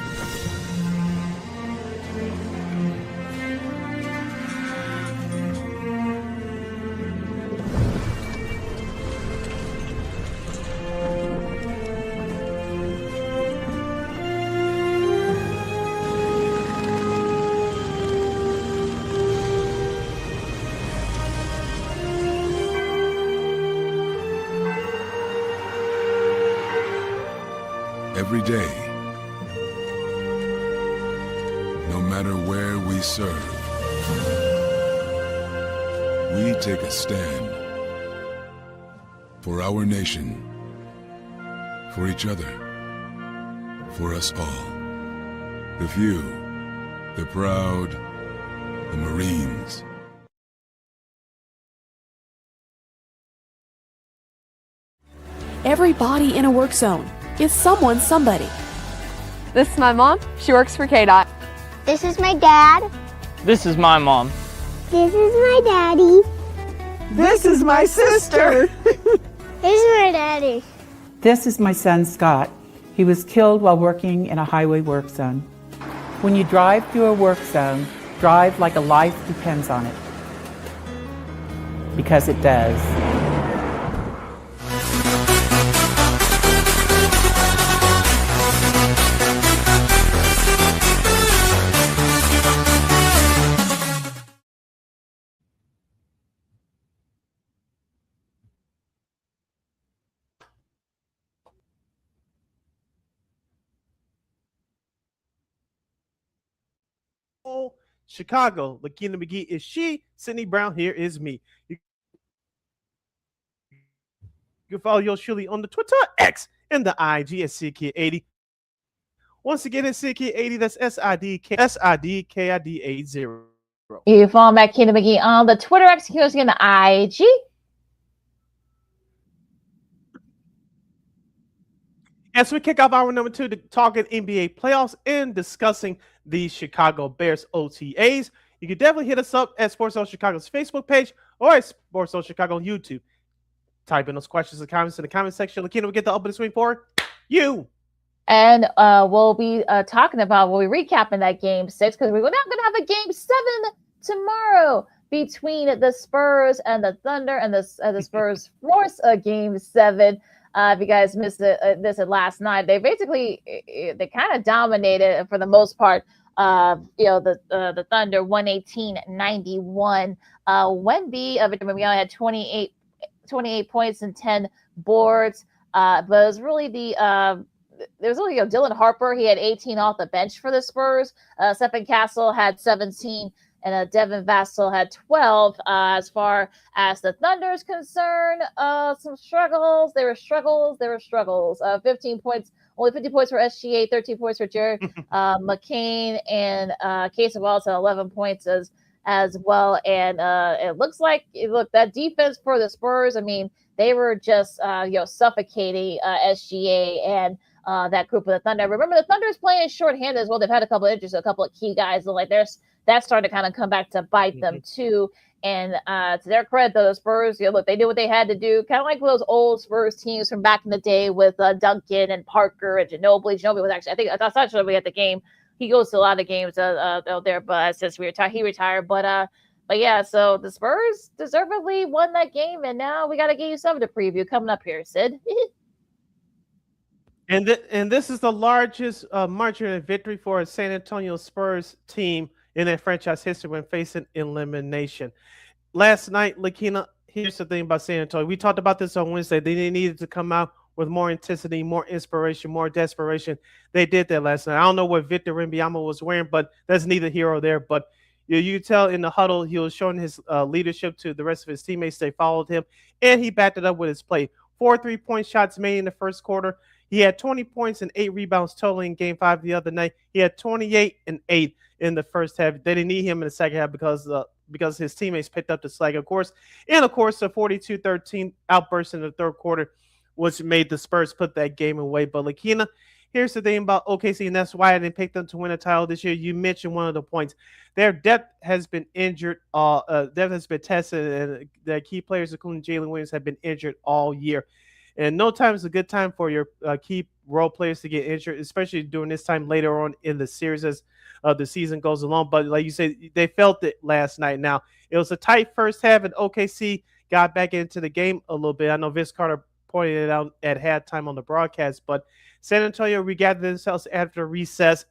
Every day, no matter where we serve, we take a stand for our nation, for each other, for us all. The few, the proud, the Marines. Every body in a work zone is someone's somebody. This is my mom. She works for KDOT. This is my dad. This is my mom. This is my daddy. This is my sister. This is my daddy. This is my son, Scott. He was killed while working in a highway work zone. When you drive through a work zone, drive like a life depends on it. Because it does. Chicago, LaKeena McGee is she. Sidney Brown here is me. You can follow yours truly on the Twitter, X, and the IG at SidKid80. Once again, it's SidKid80. That's SIDKID80. You can follow LaKeena McGee on the Twitter, X, and the IG. As we kick off hour number 2 to talking NBA playoffs and discussing the Chicago Bears OTAs, you can definitely hit us up at Sports Zone Chicago's Facebook page or at Sports Zone Chicago on YouTube. Type in those questions and comments in the comment section. LaKeena will get the opening swing for you. And we'll be talking about, we'll be recapping that game 6 because we're now going to have a game 7 tomorrow between the Spurs and the Thunder, and the Spurs force a game 7. If you guys missed it last night, they basically they kind of dominated for the most part. The Thunder 118-91. Wemby of it, we only had 28 points and 10 boards. But it was really Dylan Harper. He had 18 off the bench for the Spurs. Stephen Castle had 17. And Devin Vassell had 12. As far as the Thunder is concerned, some struggles. There were struggles. 15 points, only 50 points for SGA, 13 points for Jared McCain, and Casey Wallace had 11 points as as well. And it looks like that defense for the Spurs. I mean, they were just suffocating SGA and that group of the Thunder. Remember, the Thunder's playing shorthanded as well. They've had a couple of injuries, a couple of key guys. So, like, that's starting to kind of come back to bite them too. And to their credit, though, the Spurs, look, they did what they had to do. Kind of like those old Spurs teams from back in the day with Duncan and Parker and Ginobili. Ginobili was actually, I thought Ginobili at the game. He goes to a lot of games out there, but since he retired. But yeah, so the Spurs deservedly won that game, and now we got to Game 7 to preview coming up here, Sid. And this is the largest margin of victory for a San Antonio Spurs team in their franchise history when facing elimination. Last night, LaKeena, here's the thing about San Antonio. We talked about this on Wednesday. They needed to come out with more intensity, more inspiration, more desperation. They did that last night. I don't know what Victor Wembanyama was wearing, but that's neither here or there. But you tell in the huddle, he was showing his leadership to the rest of his teammates. They followed him, and he backed it up with his play. 4 3-point shots made in the first quarter. He had 20 points and 8 rebounds total in Game 5 the other night. He had 28 and 8 in the first half. They didn't need him in the second half because his teammates picked up the slack, of course. And, of course, the 42-13 outburst in the third quarter, which made the Spurs put that game away. But, LaKeena, here's the thing about OKC, and that's why I didn't pick them to win a title this year. You mentioned one of the points. Their depth has been injured. Depth has been tested, and their key players, including Jalen Williams, have been injured all year. And no time is a good time for your key role players to get injured, especially during this time later on in the series as the season goes along. But like you said, they felt it last night. Now, it was a tight first half, and OKC got back into the game a little bit. I know Vince Carter pointed it out at halftime on the broadcast, but San Antonio regathered themselves after recess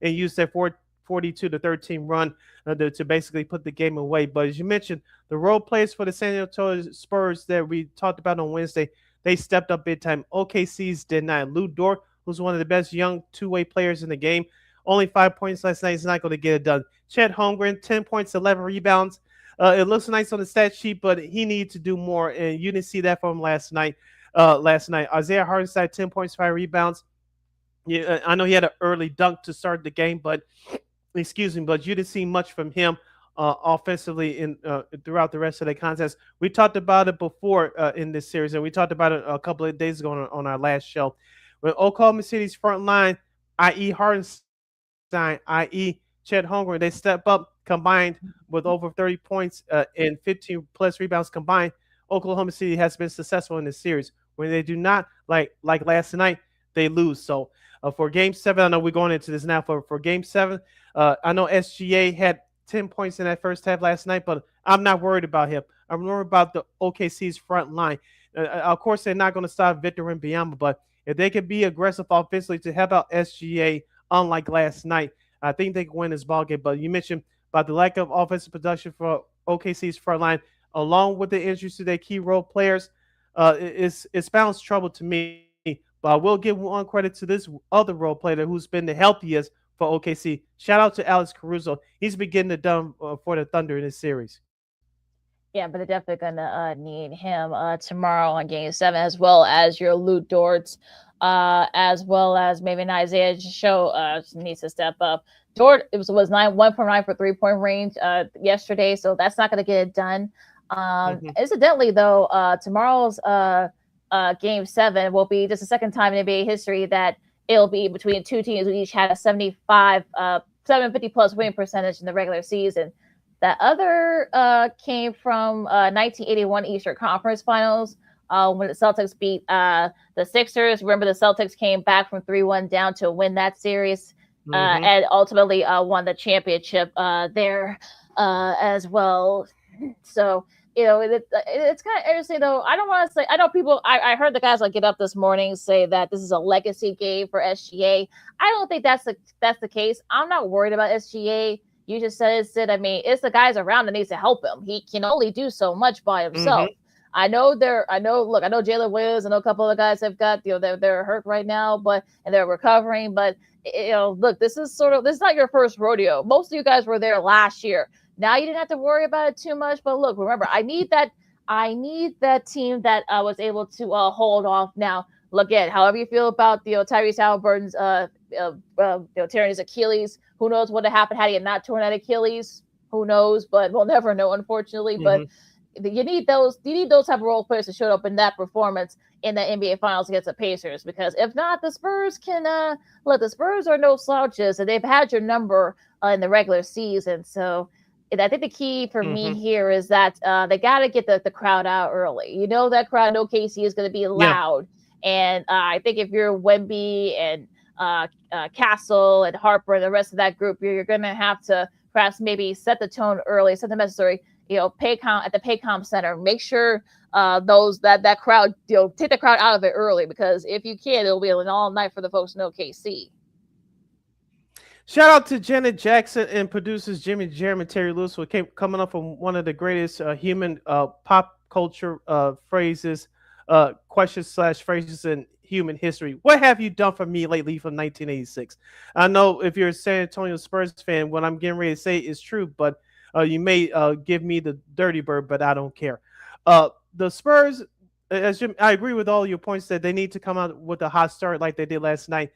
and used their 42-13 run to basically put the game away. But as you mentioned, the role players for the San Antonio Spurs that we talked about on Wednesday, they stepped up big time. OKC's did not. Lou Dort, who's one of the best young two-way players in the game, only 5 points last night. He's not going to get it done. Chet Holmgren, 10 points, 11 rebounds. It looks nice on the stat sheet, but he needs to do more, and you didn't see that from him last night. Isaiah Hartenstein, 10 points, 5 rebounds. Yeah, I know he had an early dunk to start the game, but you didn't see much from him offensively throughout the rest of the contest. We talked about it before in this series, and we talked about it a couple of days ago on our last show. When Oklahoma City's front line, i.e. Hartenstein, i.e. Chet Holmgren, they step up combined with over 30 points and 15-plus rebounds combined. Oklahoma City has been successful in this series. When they do not, like last night, they lose. So for Game 7, I know we're going into this now. For Game 7, I know SGA had 10 points in that first half last night, but I'm not worried about him. I'm worried about the OKC's front line. Of course, they're not going to stop Victor Wembanyama, but if they can be aggressive offensively to help out SGA, unlike last night, I think they can win this ballgame. But you mentioned about the lack of offensive production for OKC's front line, along with the injuries to their key role players, it's balanced trouble to me. But I will give one credit to this other role player who's been the healthiest for OKC. Shout out to Alex Caruso. He's been getting it done for the Thunder in this series. Yeah, but they're definitely going to need him tomorrow on Game 7, as well as your Lou Dort's, as well as maybe an Isaiah Show needs to step up. Dort was 1 from 9 for 3-point range yesterday, so that's not going to get it done. Incidentally, though, tomorrow's Game 7 will be just the second time in NBA history that it'll be between two teams who each had a 750-plus winning percentage in the regular season. That other came from 1981 Eastern Conference Finals when the Celtics beat the Sixers. Remember, the Celtics came back from 3-1 down to win that series and ultimately won the championship there as well. So, it's kind of interesting, though. I don't want to say, I know people, I heard the guys get up this morning say that this is a legacy game for SGA. I don't think that's the case. I'm not worried about SGA. You just said it. I mean, it's the guys around that needs to help him. He can only do so much by himself. I know Jalen Williams. I know a couple of guys have got, they're hurt right now, and they're recovering. But, look, this is not your first rodeo. Most of you guys were there last year. Now you didn't have to worry about it too much. But look, remember, I need that team that was able to hold off. Now, look at however you feel about Tyrese Halliburton's tearing his Achilles. Who knows what would have happened had he not torn that Achilles? Who knows? But we'll never know, unfortunately. But you need those type of role players to show up in that performance in the NBA Finals against the Pacers, because if not, the Spurs can the Spurs are no slouches, and they've had your number in the regular season. So I think the key for me here is that they got to get the crowd out early. You know, that crowd in OKC is going to be loud, and I think if you're Wemby and Castle and Harper and the rest of that group, you're going to have to perhaps maybe set the tone early, set the necessary, Paycom at the Paycom Center. Make sure that crowd, take the crowd out of it early, because if you can, it'll be an all night for the folks in OKC. Shout out to Janet Jackson and producers Jimmy Jeremy and Terry Lewis for coming up with one of the greatest human pop culture phrases, questions/phrases in human history. What have you done for me lately from 1986? I know if you're a San Antonio Spurs fan, what I'm getting ready to say is true, but you may give me the dirty bird, but I don't care. The Spurs, I agree with all your points that they need to come out with a hot start like they did last night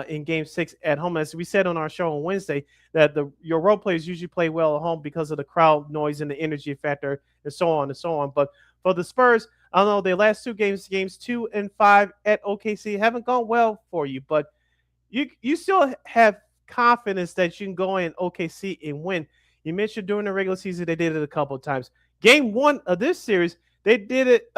in Game 6 at home. As we said on our show on Wednesday, that your role players usually play well at home because of the crowd noise and the energy factor and so on and so on. But for the Spurs, I don't know, their last two games 2 and 5 at OKC haven't gone well for you, but you still have confidence that you can go in OKC and win. You mentioned during the regular season they did it a couple of times. Game 1 of this series, they did it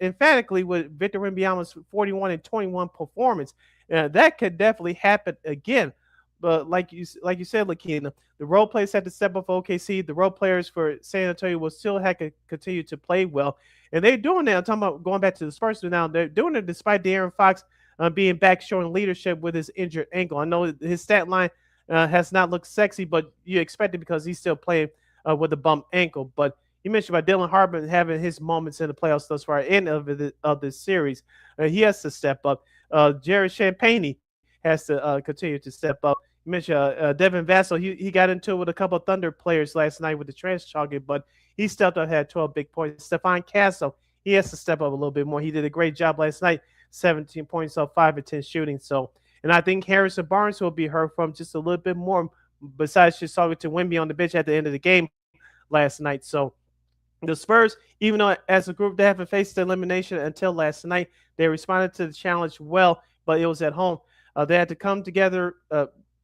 emphatically with Victor Wembanyama's 41 and 21 performance. That could definitely happen again. But like you said, LaKeena, the role players had to step up for OKC. The role players for San Antonio will still have to continue to play well. And they're doing that. I'm talking about going back to the Spurs now. They're doing it despite De'Aaron Fox being back, showing leadership with his injured ankle. I know his stat line has not looked sexy, but you expect it because he's still playing with a bum ankle. But you mentioned about Dylan Harper having his moments in the playoffs thus far, end of this series. He has to step up. Jared Champagne has to continue to step up. You mentioned Devin Vassell. He got into it with a couple of Thunder players last night with the trash talking, but he stepped up, had 12 big points. Stephon Castle, he has to step up a little bit more. He did a great job last night, 17 points off 5 of 10 shooting. So, and I think Harrison Barnes will be heard from just a little bit more, besides just talking to Wemby on the bench at the end of the game last night. So the Spurs, even though as a group they haven't faced elimination until last night, they responded to the challenge well, but it was at home. They had to come together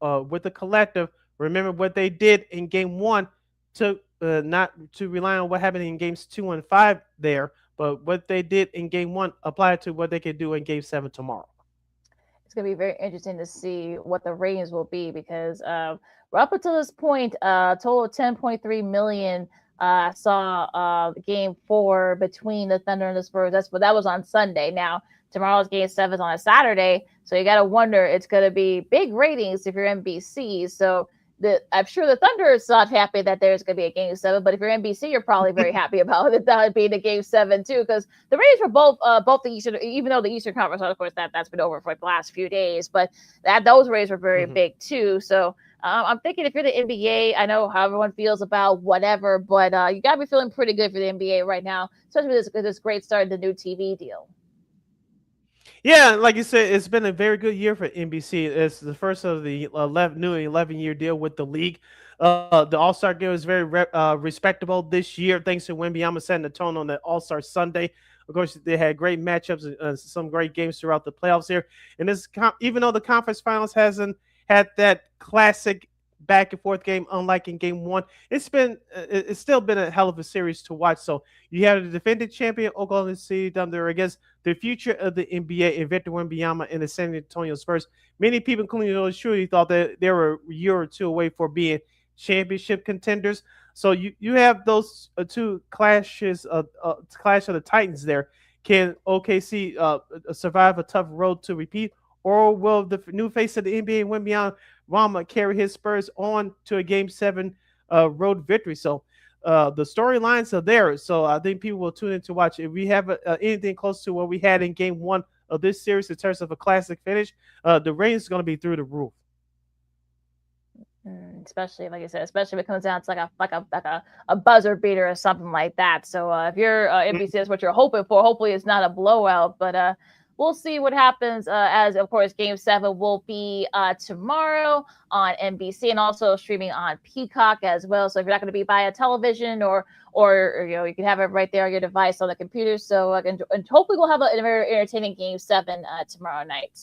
with a collective. Remember what they did in Game 1 to not to rely on what happened in Games 2 and 5 there, but what they did in Game 1 applied to what they could do in Game 7 tomorrow. It's going to be very interesting to see what the ratings will be, because up until this point, total of 10.3 million saw Game 4 between the Thunder and the Spurs. That was on Sunday. Now tomorrow's Game 7 is on a Saturday, so you got to wonder, it's going to be big ratings if you're NBC. So I'm sure the Thunder is not happy that there's going to be a Game 7, but if you're NBC, you're probably very happy about it that being a Game 7 too, because the ratings for both the Eastern, even though the Eastern Conference, of course, that's been over for like the last few days, but those ratings were very big too. So I'm thinking if you're the NBA, I know how everyone feels about whatever, but you got to be feeling pretty good for the NBA right now, especially with this great start in the new TV deal. Yeah, like you said, it's been a very good year for NBC. It's the first of the new 11-year deal with the league. The All-Star game is very respectable this year, thanks to Wembanyama setting the tone on the All-Star Sunday. Of course, they had great matchups and some great games throughout the playoffs here. And this, even though the conference finals hasn't had that classic back and forth game, unlike in Game 1, it's still been a hell of a series to watch. So you have the defending champion Oklahoma City Thunder against the future of the NBA and Victor Wembanyama and the San Antonio Spurs. Many people, including those truly, thought that they were a year or two away for being championship contenders. So you have those two clashes of clash of the Titans there. Can OKC survive a tough road to repeat, or will the new face of the NBA, Wembanyama, carry his Spurs on to a Game 7 road victory? So the storylines are there. So I think people will tune in to watch. If we have anything close to what we had in Game 1 of this series in terms of a classic finish, the ratings is going to be through the roof. Especially, like I said, especially if it comes down to like a buzzer beater or something like that. So if you're NBC, that's what you're hoping for. Hopefully, it's not a blowout, but we'll see what happens. As of course, Game 7 will be tomorrow on NBC and also streaming on Peacock as well. So if you're not going to be by a television or you can have it right there on your device on the computer. So and hopefully we'll have a very entertaining Game 7 tomorrow night.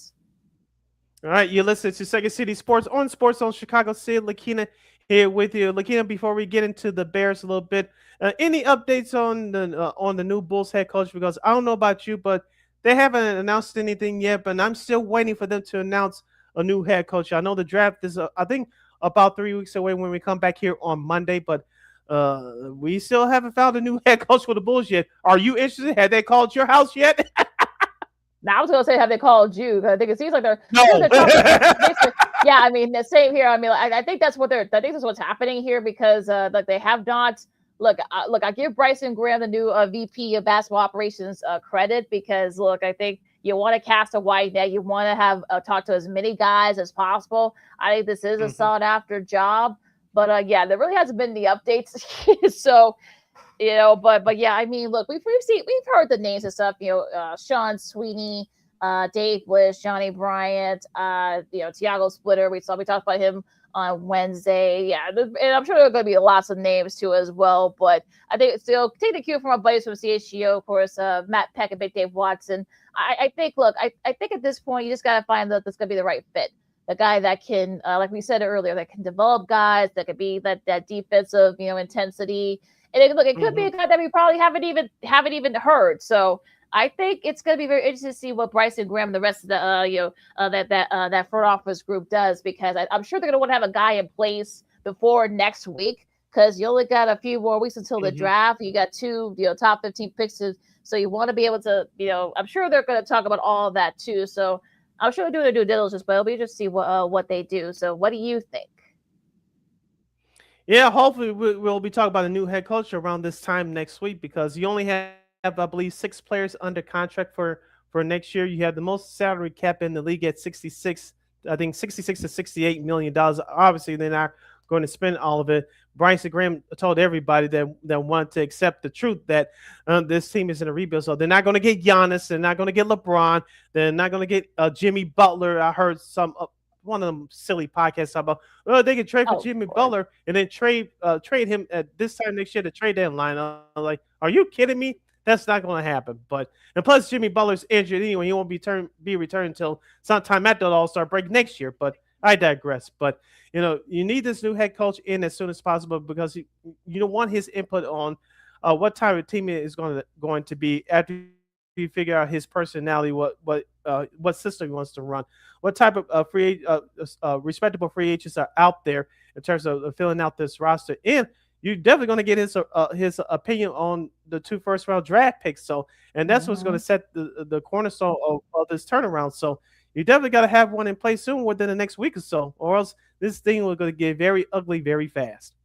All right, you listen to Second City Sports on Sports Zone Chicago. Sid LaKeena here with you. LaKeena, before we get into the Bears a little bit, any updates on the new Bulls head coach? Because I don't know about you, but they haven't announced anything yet. But I'm still waiting for them to announce a new head coach. I know the draft is, I think, about 3 weeks away when we come back here on Monday. But we still haven't found a new head coach for the Bulls yet. Are you interested? Have they called your house yet? Now, I was going to say, have they called you? Because I think it seems like they're no. Yeah, I mean, the same here. I mean, I think that's what I think that's what's happening here because like they have not. Look, I give Bryson Graham, the new VP of basketball operations, credit because look, I think you want to cast a wide net. You want to have talk to as many guys as possible. I think this is a sought after job, but yeah, there really hasn't been the updates. So. But yeah, I mean, look, we've heard the names and stuff. Sean Sweeney, Dave Bliss, Johnny Bryant, Tiago Splitter. We talked about him on Wednesday. Yeah, and I'm sure there are going to be lots of names too as well. But I think still take the cue from our buddies from CHGO, of course, Matt Peck and Big Dave Watson. I think, look, I think at this point you just got to find that's going to be the right fit. The guy that can, like we said earlier, that can develop guys, that could be that defensive, intensity. And it could be a guy that we probably haven't even heard. So I think it's going to be very interesting to see what Bryson Graham and the rest of the that front office group does because I'm sure they're going to want to have a guy in place before next week because you only got a few more weeks until the draft. You got two top 15 picks, so you want to be able to I'm sure they're going to talk about all of that too. So I'm sure they're doing their due diligence, but it'll be just see what they do. So what do you think? Yeah, hopefully we'll be talking about a new head coach around this time next week because you only have, I believe, 6 players under contract for next year. You have the most salary cap in the league at 66 to $68 million. Obviously, they're not going to spend all of it. Bryson Graham told everybody that wanted to accept the truth that this team is in a rebuild. So they're not going to get Giannis. They're not going to get LeBron. They're not going to get Jimmy Butler. I heard one of them silly podcasts about they can trade for Jimmy Butler and then trade him at this time next year to trade deadline. I'm like, are you kidding me? That's not going to happen. And plus Jimmy Butler's injured anyway. He won't be returned until sometime at the All-Star break next year. But I digress. But you need this new head coach in as soon as possible because you don't want his input on what type of team is going to be after you figure out his personality, what system he wants to run, what type of respectable free agents are out there in terms of filling out this roster, and you're definitely going to get his opinion on the 2 first-round draft picks. So, and that's what's going to set the cornerstone of this turnaround. So, you definitely got to have one in place soon within the next week or so, or else this thing will going to get very ugly very fast.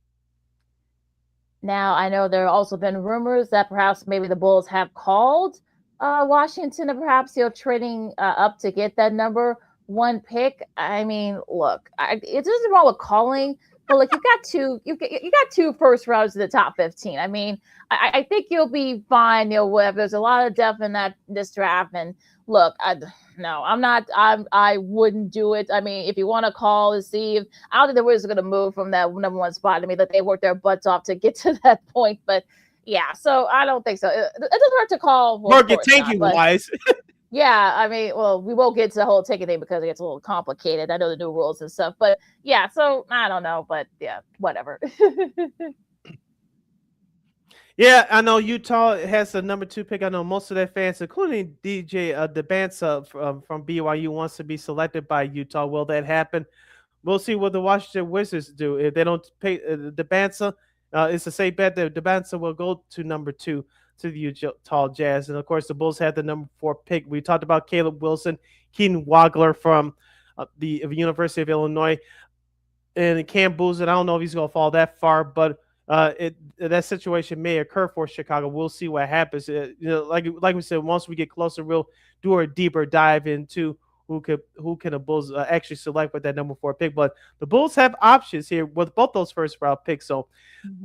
Now, I know there have also been rumors that perhaps maybe the Bulls have called Washington and perhaps trading up to get that number 1 pick. I mean, look, it doesn't wrong with calling, but like you got 2 first rounds in the top 15. I mean, I think you'll be fine. There's a lot of depth in this draft, and look, I wouldn't do it. I mean, if you want to call and see, I don't think the Wizards are going to move from that number 1 spot. I mean, that they worked their butts off to get to that point, but. Yeah, so I don't think so. It doesn't hurt to call. Market tanking wise. Yeah, I mean, well, we won't get to the whole tanking thing because it gets a little complicated. I know the new rules and stuff, but yeah, so I don't know, but yeah, whatever. Yeah, I know Utah has the number 2 pick. I know most of their fans, including DJ DeBansa from BYU, wants to be selected by Utah. Will that happen? We'll see what the Washington Wizards do. If they don't pay DeBansa, it's a safe bet that DeBansa will go to number 2 to the Utah Jazz. And, of course, the Bulls had the number 4 pick. We talked about Caleb Wilson, Keaton Wagler from the University of Illinois, and Cam Boozer. I don't know if he's going to fall that far, but that situation may occur for Chicago. We'll see what happens. Like we said, once we get closer, we'll do a deeper dive into who can the Bulls actually select with that number 4 pick. But the Bulls have options here with both those first round picks. So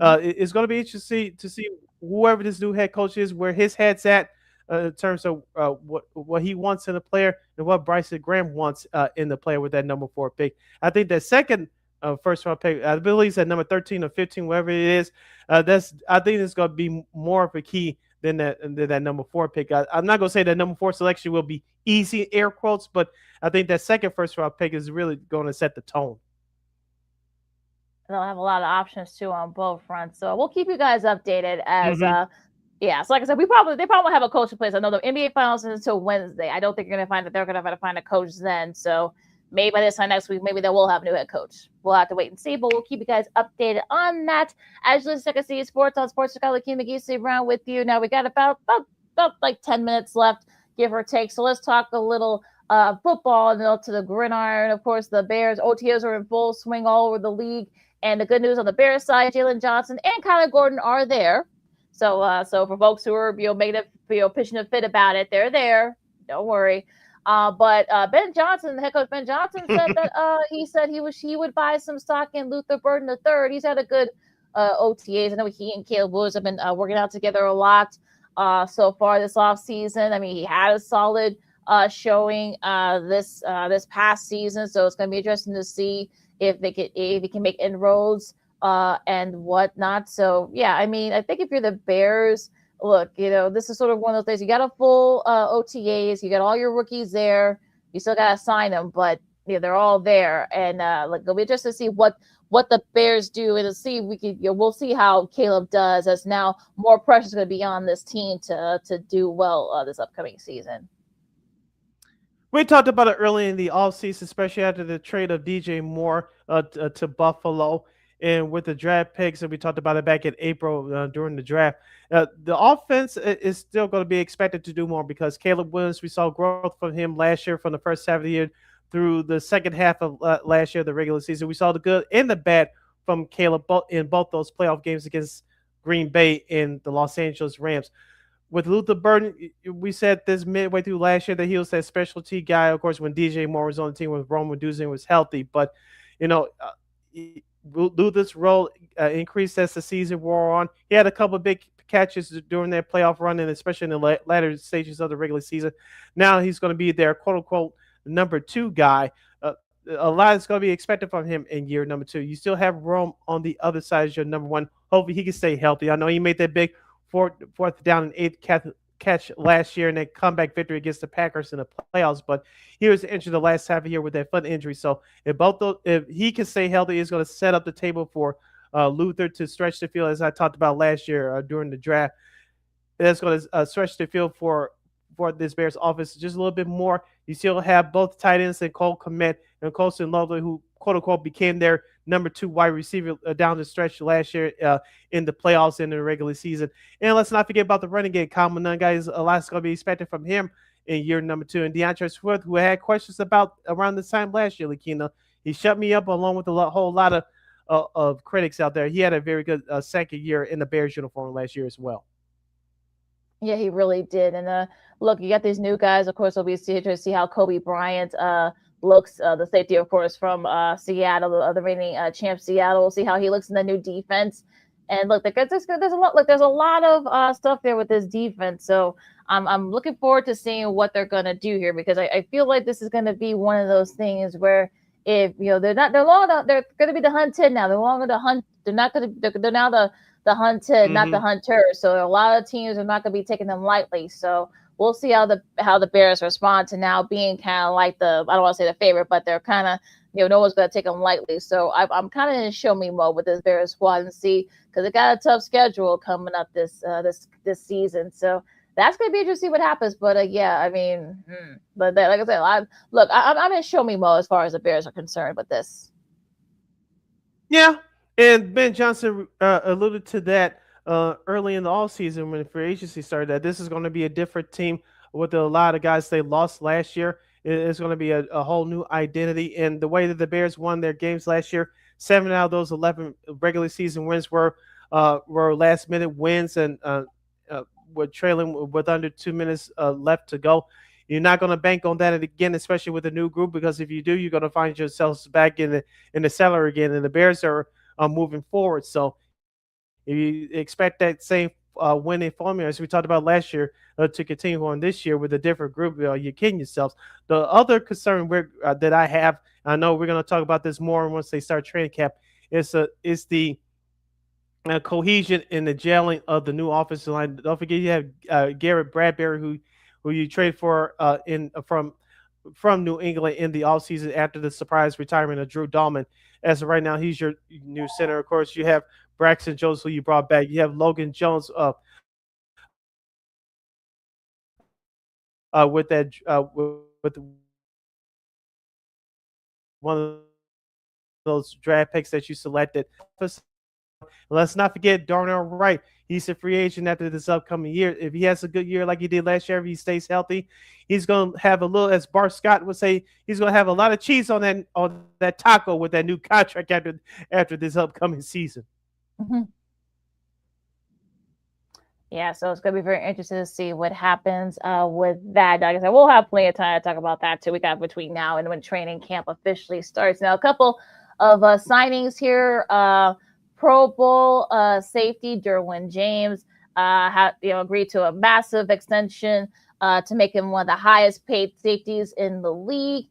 it's going to be interesting to see whoever this new head coach is, where his head's at. in terms of what he wants in a player and what Bryson Graham wants in the player with that number 4 pick. I think that second first round pick, I believe it's at number 13 or 15, whatever it is. I think it's going to be more of a key than that number 4 pick. I'm not going to say that number 4 selection will be easy, air quotes, but I think that second first round pick is really going to set the tone. They'll have a lot of options too on both fronts. So we'll keep you guys updated as yeah. So like I said, they probably have a coach in place. I know the NBA finals is until Wednesday. I don't think they're gonna find a coach then. So maybe by this time next week, maybe they will have a new head coach. We'll have to wait and see, but we'll keep you guys updated on that. As you listen to Second City Sports on Sports Chicago, LaKeena McGee, stay around with you. Now we got about like 10 minutes left, give or take. So let's talk a little football and then to the gridiron. Of course, the Bears OTAs are in full swing all over the league. And the good news on the Bears side, Jalen Johnson and Kyler Gordon are there. So for folks who are pitching a fit about it, they're there. Don't worry. But Ben Johnson, the head coach Ben Johnson, said that he said he would buy some stock in Luther Burden III. He's had a good OTAs. I know he and Caleb Williams have been working out together a lot so far this offseason. I mean, he had a solid showing this past season, so it's going to be interesting to see if he can make inroads and whatnot. So yeah, I mean, I think if you're the Bears, look, this is sort of one of those things. You got a full OTAs, you got all your rookies there. You still got to sign them, but they're all there. And it'll be just to see what the Bears do, and to see we'll see how Caleb does, as now more pressure is going to be on this team to do well this upcoming season. We talked about it early in the offseason, especially after the trade of DJ Moore to Buffalo, and with the draft picks, and we talked about it back in April during the draft. The offense is still going to be expected to do more because Caleb Williams, we saw growth from him last year, from the first half of the year through the second half of last year, the regular season. We saw the good and the bad from Caleb in both those playoff games against Green Bay and the Los Angeles Rams. With Luther Burden, we said this midway through last year that he was that specialty guy. Of course, when DJ Moore was on the team, with Rome Duzin was healthy. But, Luther's role increased as the season wore on. He had a couple of big catches during that playoff run, and especially in the latter stages of the regular season. Now he's going to be their quote-unquote number 2 guy. A lot is going to be expected from him in year number 2. You still have Rome on the other side as your number 1. Hopefully he can stay healthy. I know he made that big fourth down and 8th catch last year in that comeback victory against the Packers in the playoffs, but he was injured the last half of the year with that foot injury. So if he can stay healthy, it's going to set up the table for Luther to stretch the field, as I talked about last year during the draft. That's going to stretch the field for this Bears offense just a little bit more. You still have both tight ends and Cole Kmet and Colston Loveland, who quote-unquote became their number 2 wide receiver down the stretch last year in the playoffs and in the regular season. And let's not forget about the running game. Kyle Monangai, a lot's going to be expected from him in year number 2. And DeAndre Swift, who I had questions about around this time last year, LaKeena, he shut me up along with a whole lot of critics out there. He had a very good second year in the Bears uniform last year as well. Yeah, he really did. And look, you got these new guys. Of course, we'll be interested to see how Kobe Bryant looks, the safety, of course, from Seattle, the reigning champ Seattle. We'll see how he looks in the new defense. And look, there's a lot of stuff there with this defense. So I'm looking forward to seeing what they're gonna do here, because I feel like this is gonna be one of those things where if they're gonna be the hunted now. They're no longer the hunt. They're now the hunted, not the hunter. So a lot of teams are not gonna be taking them lightly. So we'll see how the Bears respond to now being kind of like I don't want to say the favorite, but they're kind of, no one's going to take them lightly. So I'm kind of in show me mode with this Bears squad and see, because they got a tough schedule coming up this season. So that's going to be interesting to see what happens. But yeah, I mean, like I said, I'm in show me mode as far as the Bears are concerned with this. Yeah, and Ben Johnson alluded to that early in the offseason when the free agency started, that this is going to be a different team with a lot of guys they lost last year. It's going to be a whole new identity. And the way that the Bears won their games last year, 7 out of those 11 regular season wins were last minute wins, and were trailing with under 2 minutes left to go. You're not going to bank on that again, especially with a new group, because if you do, you're going to find yourselves back in the cellar again. And the Bears are moving forward. So if you expect that same winning formula, as we talked about last year, to continue on this year with a different group. You're kidding yourselves. The other concern that I have, I know we're going to talk about this more once they start training camp, is the cohesion in the gelling of the new offensive line. Don't forget you have Garrett Bradbury, who you trade for from New England in the offseason after the surprise retirement of Drew Dahlman. As of right now, he's your new center. Of course, you have Braxton Jones, who you brought back. You have Logan Jones with that with one of those draft picks that you selected. Let's not forget Darnell Wright. He's a free agent after this upcoming year. If he has a good year like he did last year, if he stays healthy, he's going to have a little, as Bart Scott would say, he's going to have a lot of cheese on that taco with that new contract after this upcoming season. Mm-hmm. Yeah, so it's going to be very interesting to see what happens with that. Like I said, we'll have plenty of time to talk about that too. We got between now and when training camp officially starts. Now, a couple of signings here. Pro Bowl safety Derwin James agreed to a massive extension to make him one of the highest paid safeties in the league.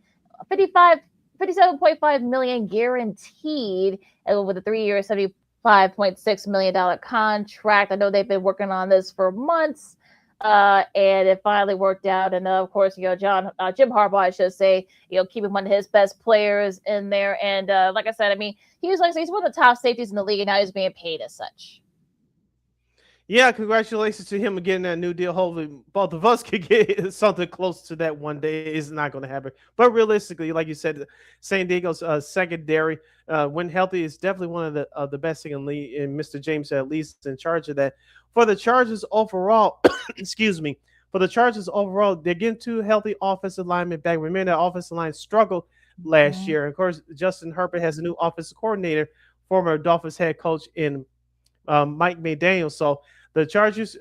$57.5 million guaranteed with a 3-year, $75.6 million contract. I know they've been working on this for months, and it finally worked out. And of course, Jim Harbaugh, I should say, keeping one of his best players in there. And like I said, I mean, he's one of the top safeties in the league, and now he's being paid as such. Yeah, congratulations to him getting that new deal. Hopefully, both of us could get something close to that one day. It's not going to happen. But realistically, like you said, San Diego's secondary, when healthy, is definitely one of the best in the league. And Mr. James, at least, in charge of that. For the Chargers overall, they're getting 2 healthy offensive linemen back. Remember, that offensive line struggled last year. Of course, Justin Herbert has a new offensive coordinator, former Dolphins head coach in Mike McDaniel. So the Chargers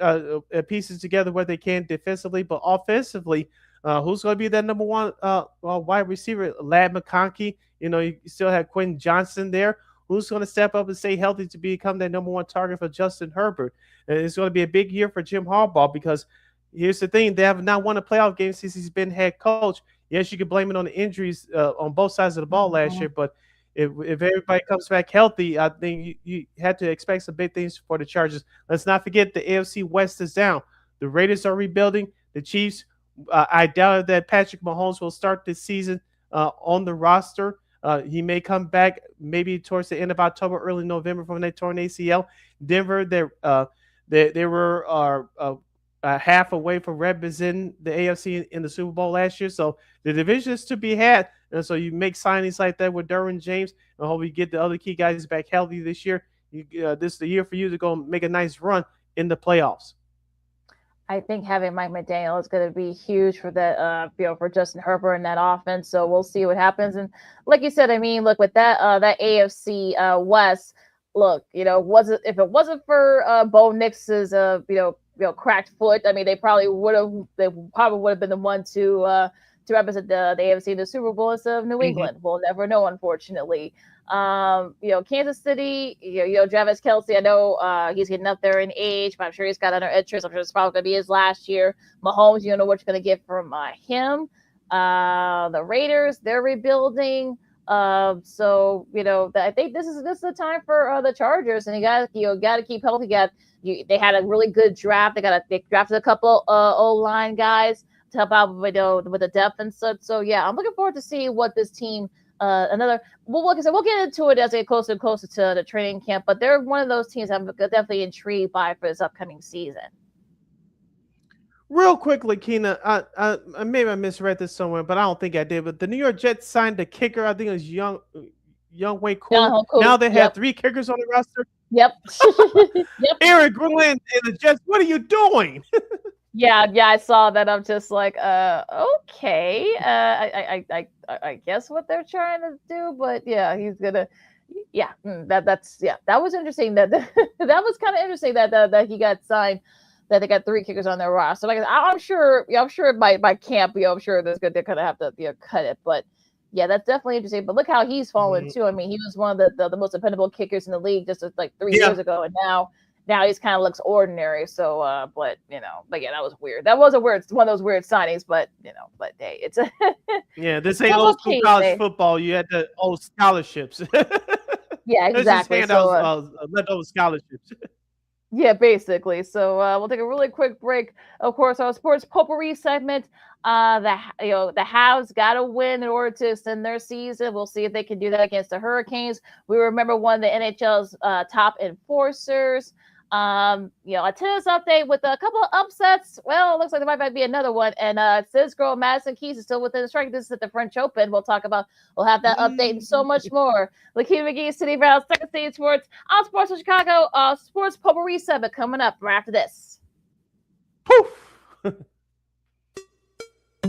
pieces together what they can defensively, but offensively, who's going to be that number one wide receiver? Ladd McConkey. You still have Quentin Johnson there. Who's going to step up and stay healthy to become that number one target for Justin Herbert? And it's going to be a big year for Jim Harbaugh, because here's the thing. They have not won a playoff game since he's been head coach. Yes, you can blame it on the injuries on both sides of the ball last year, but if everybody comes back healthy, I think you had to expect some big things for the Chargers. Let's not forget the AFC West is down. The Raiders are rebuilding. The Chiefs, I doubt that Patrick Mahomes will start this season on the roster. He may come back maybe towards the end of October, early November from that torn ACL. Denver, they were half away from representing the AFC in the Super Bowl last year. So the division is to be had. And so you make signings like that with Derwin James, and hope you get the other key guys back healthy this year. This is the year for you to go make a nice run in the playoffs. I think having Mike McDaniel is going to be huge for that, for Justin Herbert and that offense. So we'll see what happens. And like you said, I mean, look, with that AFC West, look, if it wasn't for Bo Nix's cracked foot, I mean, they probably would have been the one to represent the AFC in the Super Bowl instead of New England. We'll never know, unfortunately. Kansas City, Travis Kelce, I know he's getting up there in age, but I'm sure he's got other interests. I'm sure it's probably going to be his last year. Mahomes, you know what you're going to get from him. The Raiders, they're rebuilding. So I think this is the time for the Chargers, and you got to keep healthy. They had a really good draft. They drafted a couple O-line guys to help out with the depth and such. So yeah, I'm looking forward to see what this team. We'll get into it as they get closer and closer to the training camp. But they're one of those teams I'm definitely intrigued by for this upcoming season. Real quickly, Keena, I maybe I misread this somewhere, but I don't think I did. But the New York Jets signed the kicker. I think it was Young Wei Koo. Now they have 3 kickers on the roster. Yep. Yep. Eric Glenn and the Jets. What are you doing? Yeah, I saw that. I'm just like, okay. I guess what they're trying to do, but yeah, he's gonna. Yeah, that was interesting. That was kind of interesting that he got signed. That they got 3 kickers on their roster. Like I'm sure by camp, I'm sure they're gonna have to cut it. But yeah, that's definitely interesting. But look how he's fallen too. I mean, he was one of the most dependable kickers in the league just like 3 years ago, and now he's kind of looks ordinary. So, but yeah, that was weird. That was one of those weird signings. But but hey, it's a yeah. This ain't old school college football. You had the old scholarships. Yeah, exactly. So leftover scholarships. Yeah, basically. So we'll take a really quick break. Of course, our sports potpourri segment. The Habs got to win in order to extend their season. We'll see if they can do that against the Hurricanes. We remember one of the NHL's top enforcers. A tennis update with a couple of upsets. Well, it looks like there might be another one. And Sid's girl Madison Keys is still within the strike. This is at the French Open. We'll have that update and so much more. LaKeena McGee, Sidney Brown, Second City Sports on Sports of Chicago. Sports Potpourri segment coming up right after this. Poof.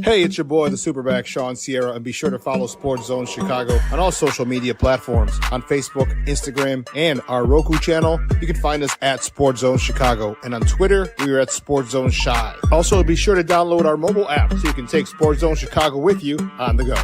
Hey, it's your boy, the Superback, Sean Sierra, and be sure to follow Sports Zone Chicago on all social media platforms. On Facebook, Instagram, and our Roku channel, you can find us at Sports Zone Chicago. And on Twitter, we are at Sports Zone Shy. Also, be sure to download our mobile app so you can take Sports Zone Chicago with you on the go.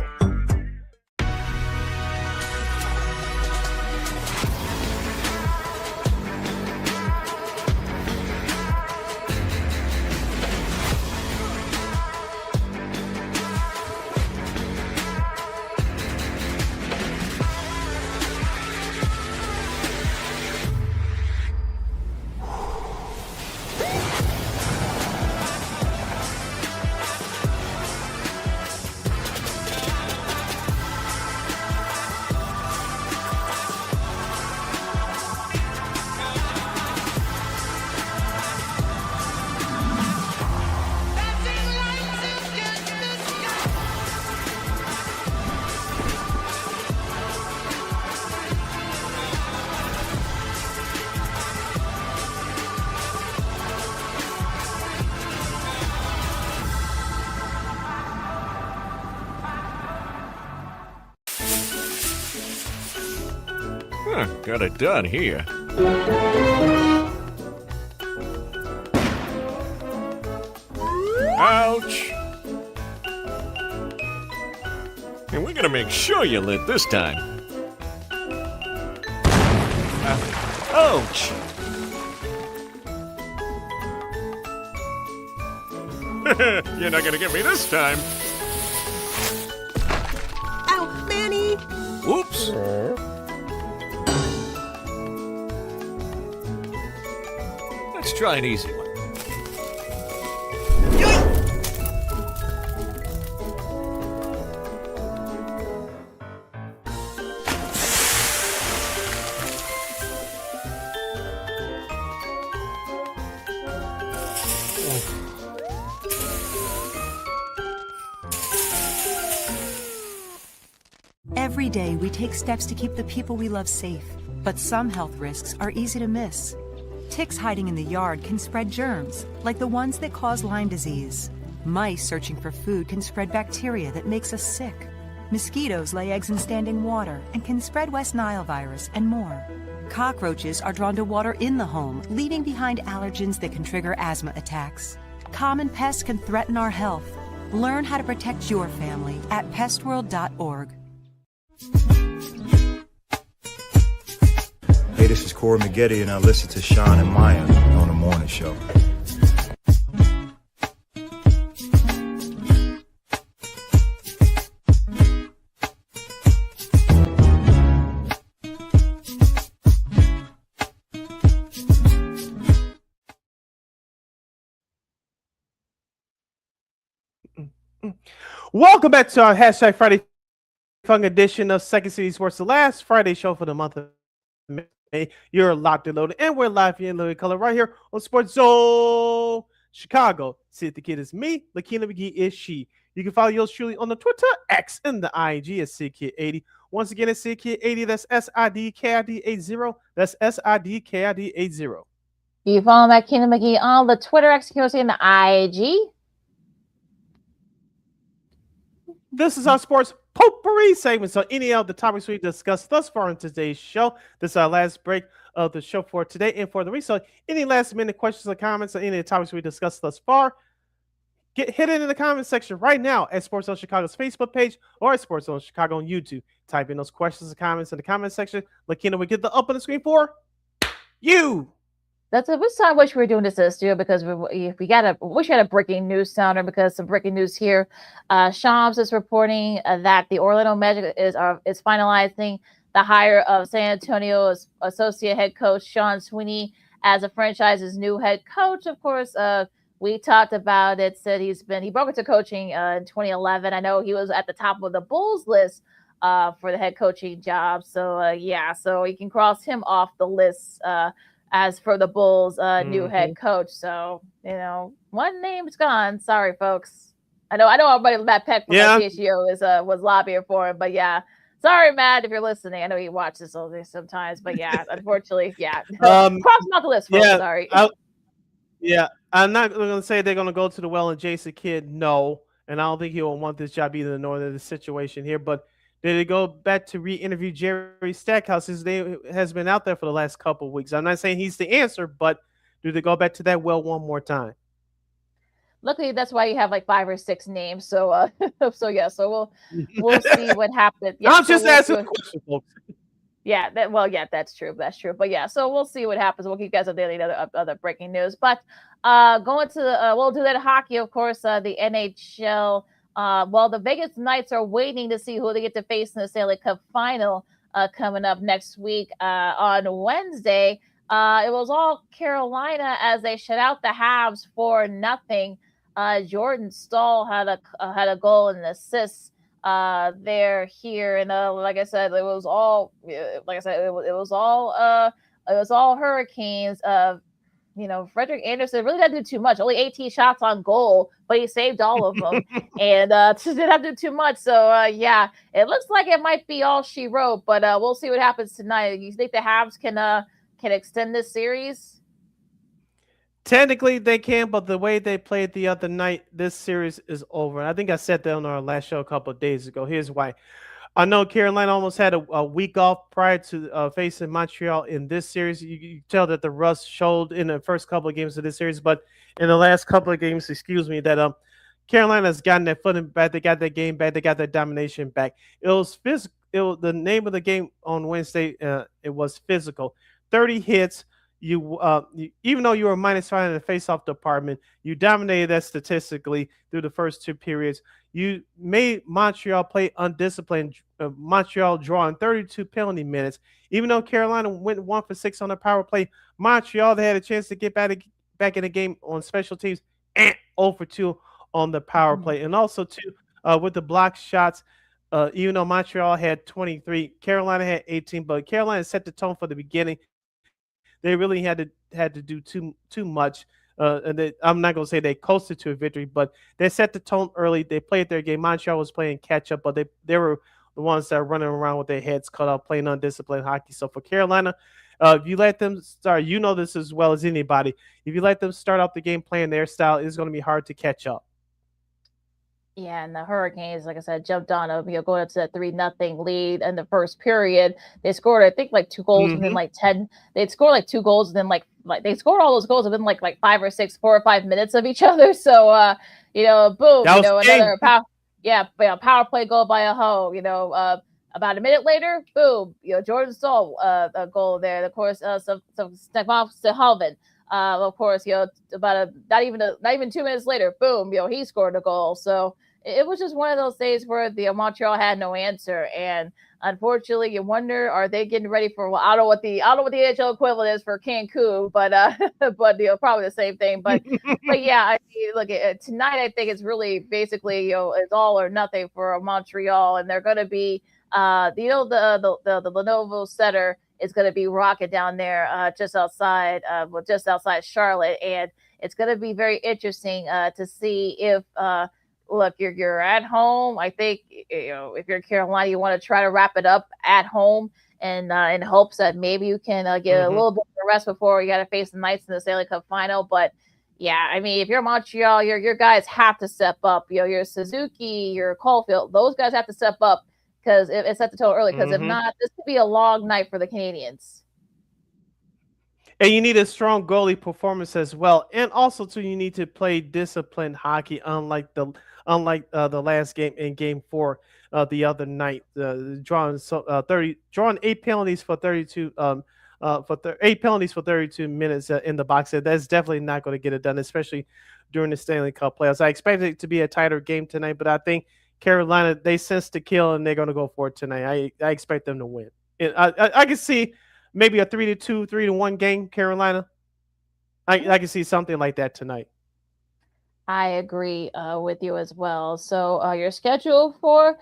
Got it done here. Ouch! And we're gonna make sure you lit this time. Ouch! You're not gonna get me this time. Ow, Manny! Oops! Let's try an easy one. Every day, we take steps to keep the people we love safe, but some health risks are easy to miss. Ticks hiding in the yard can spread germs, like the ones that cause Lyme disease. Mice searching for food can spread bacteria that makes us sick. Mosquitoes lay eggs in standing water and can spread West Nile virus and more. Cockroaches are drawn to water in the home, leaving behind allergens that can trigger asthma attacks. Common pests can threaten our health. Learn how to protect your family at pestworld.org. Hey, this is Corey McGee, and I listen to Sean and Maya on the morning show. Welcome back to our Hashtag Friday Fun edition of Second City Sports, the last Friday show for the month of May. You're locked and loaded, and we're live in Louis color right here on Sports Zone Chicago. See, the kid is me, LaKeena McGee is she. You can follow yours truly on the Twitter, X, and the IG at SidKid80. Once again, it's SidKid80. That's SIDKID80. That's SIDKID80. You follow LaKeena McGee on the Twitter, X, and the IG. This is our sports potpourri segment. So any of the topics we discussed thus far in today's show, this is our last break of the show for today and for the week. So any last minute questions or comments on any of the topics we discussed thus far, hit it in the comment section right now at Sports Zone Chicago's Facebook page or at Sports Zone Chicago on YouTube. Type in those questions and comments in the comment section. LaKeena will get the up on the screen for you. That's a which time wish we were doing this in the studio because we got a wish we had a breaking news sounder because some breaking news here. Shams is reporting that the Orlando Magic is finalizing the hire of San Antonio's associate head coach Sean Sweeney as a franchise's new head coach. Of course, we talked about it. Said he broke into coaching in 2011. I know he was at the top of the Bulls list for the head coaching job. So so you can cross him off the list. As for the Bulls' new head coach, so one name's gone. Sorry, folks. I know everybody Matt Peck from THO was lobbying for him, but sorry, Matt, if you're listening. I know you watch this all day sometimes, but unfortunately, cross him off the list, folks. Sorry. I'm not going to say they're going to go to the well and Jason Kidd. No, and I don't think he will want this job either, nor the situation here, but. Did they go back to re-interview Jerry Stackhouse? His name has been out there for the last couple of weeks. I'm not saying he's the answer, but do they go back to that well one more time? Luckily, that's why you have like 5 or 6 names. So, we'll see what happens. I'm just asking a question, folks. That's true. But so we'll see what happens. We'll keep you guys updated other breaking news. But going to we'll do that hockey, of course. The NHL. The Vegas Knights are waiting to see who they get to face in the Stanley Cup final coming up next week on Wednesday. It was all Carolina as they shut out the Habs 4-0. Jordan Staal had a goal and an assist here, and like I said, it was all Hurricanes. Frederick Anderson really didn't do too much. Only 18 shots on goal, but he saved all of them, and didn't have to do too much. So it looks like it might be all she wrote, but we'll see what happens tonight. You think the Habs can extend this series? Technically, they can, but the way they played the other night, this series is over. I think I said that on our last show a couple of days ago. Here's why. I know Carolina almost had a week off prior to facing Montreal in this series. You tell that the rust showed in the first couple of games of this series, but in the last couple of games, that Carolina's gotten their footing back. They got their game back. They got their domination back. It was physical. The name of the game on Wednesday, it was physical. 30 hits. You even though you were -5 in the face-off department, you dominated that statistically through the first 2 periods. You made Montreal play undisciplined. Montreal drawing 32 penalty minutes. Even though Carolina went 1 for 6 on the power play, Montreal, they had a chance to get back in the game on special teams. 0 for 2 on the power play. And also, too, with the block shots, even though Montreal had 23, Carolina had 18, but Carolina set the tone for the beginning. They really had to do too much. And I'm not going to say they coasted to a victory, but they set the tone early. They played their game. Montreal was playing catch-up, but they were the ones that are running around with their heads cut off, playing undisciplined hockey. So for Carolina, if you let them start, this as well as anybody. If you let them start off the game playing their style, it's going to be hard to catch up. Yeah, and the Hurricanes, like I said, jumped on them, going up to that 3-0 lead in the first period. They scored, I think, like 2 goals within like 10. They'd scored like 2 goals within like they scored all those goals within like 5 or 6, 4 or 5 minutes of each other. So, boom, another power play goal by Aho. About a minute later, boom, Jordan Staal a goal there. Of course, some Stefan Stehalven. Of course, about not even 2 minutes later, boom, he scored a goal. So it was just one of those days where the Montreal had no answer, and unfortunately, you wonder, are they getting ready for? Well, I don't know what the NHL equivalent is for Cancun, but probably the same thing. But I mean, look, tonight I think it's really basically it's all or nothing for Montreal, and they're going to be the Lenovo Center is going to be rocking down there just outside Charlotte, and it's going to be very interesting to see if look, you're at home. I think if you're Carolina, you want to try to wrap it up at home, and in hopes that maybe you can get a little bit of rest before you got to face the Knights in the Stanley Cup final. But I mean, if you're Montreal, your guys have to step up. Your Suzuki, your Caulfield, those guys have to step up because it set the tone early. Because if not, this could be a long night for the Canadians. And you need a strong goalie performance as well, and also too, you need to play disciplined hockey, unlike the last game in Game 4 the other night, drawing 8 penalties for 32 for 8 penalties for 32 minutes in the box. That's definitely not going to get it done, especially during the Stanley Cup playoffs. I expect it to be a tighter game tonight, but I think Carolina, they sense the kill and they're going to go for it tonight. I expect them to win. I can see maybe a 3-2, 3-1 game, Carolina. I can see something like that tonight. I agree with you as well. So your schedule for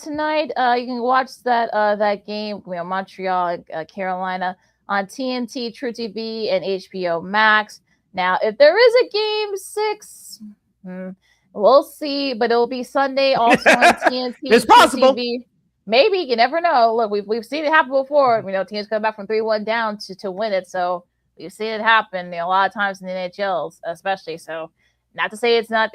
tonight, you can watch that game, Montreal and Carolina on TNT, True TV, and HBO Max. Now, if there is a game 6, we'll see, but it'll be Sunday also on TNT. It's possible. TV. Maybe, you never know. Look, we've seen it happen before. Teams come back from 3-1 down to win it. So we've seen it happen a lot of times in the NHLs, especially. So not to say it's not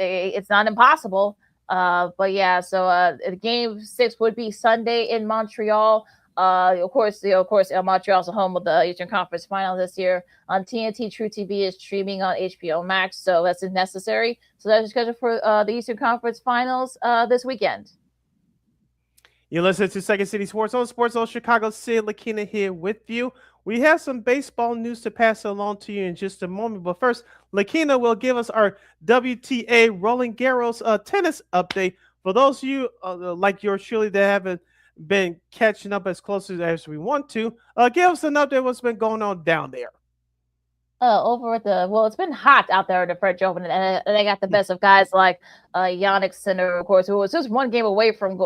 impossible. But yeah, so game 6 would be Sunday in Montreal. Of course, Montreal's the home of the Eastern Conference Finals this year. On TNT, True TV is streaming on HBO Max, so that's necessary. So that's scheduled for the Eastern Conference Finals this weekend. You listen to Second City Sports on Sports Zone Chicago. Sid LaKeena here with you. We have some baseball news to pass along to you in just a moment. But first, LaKeena will give us our WTA Roland Garros tennis update. For those of you like yours truly that haven't been catching up as close as we want to, give us an update what's been going on down there. Over at it's been hot out there in the French Open, and they got the best of guys like Yannick Sinner, of course, who was just one game away from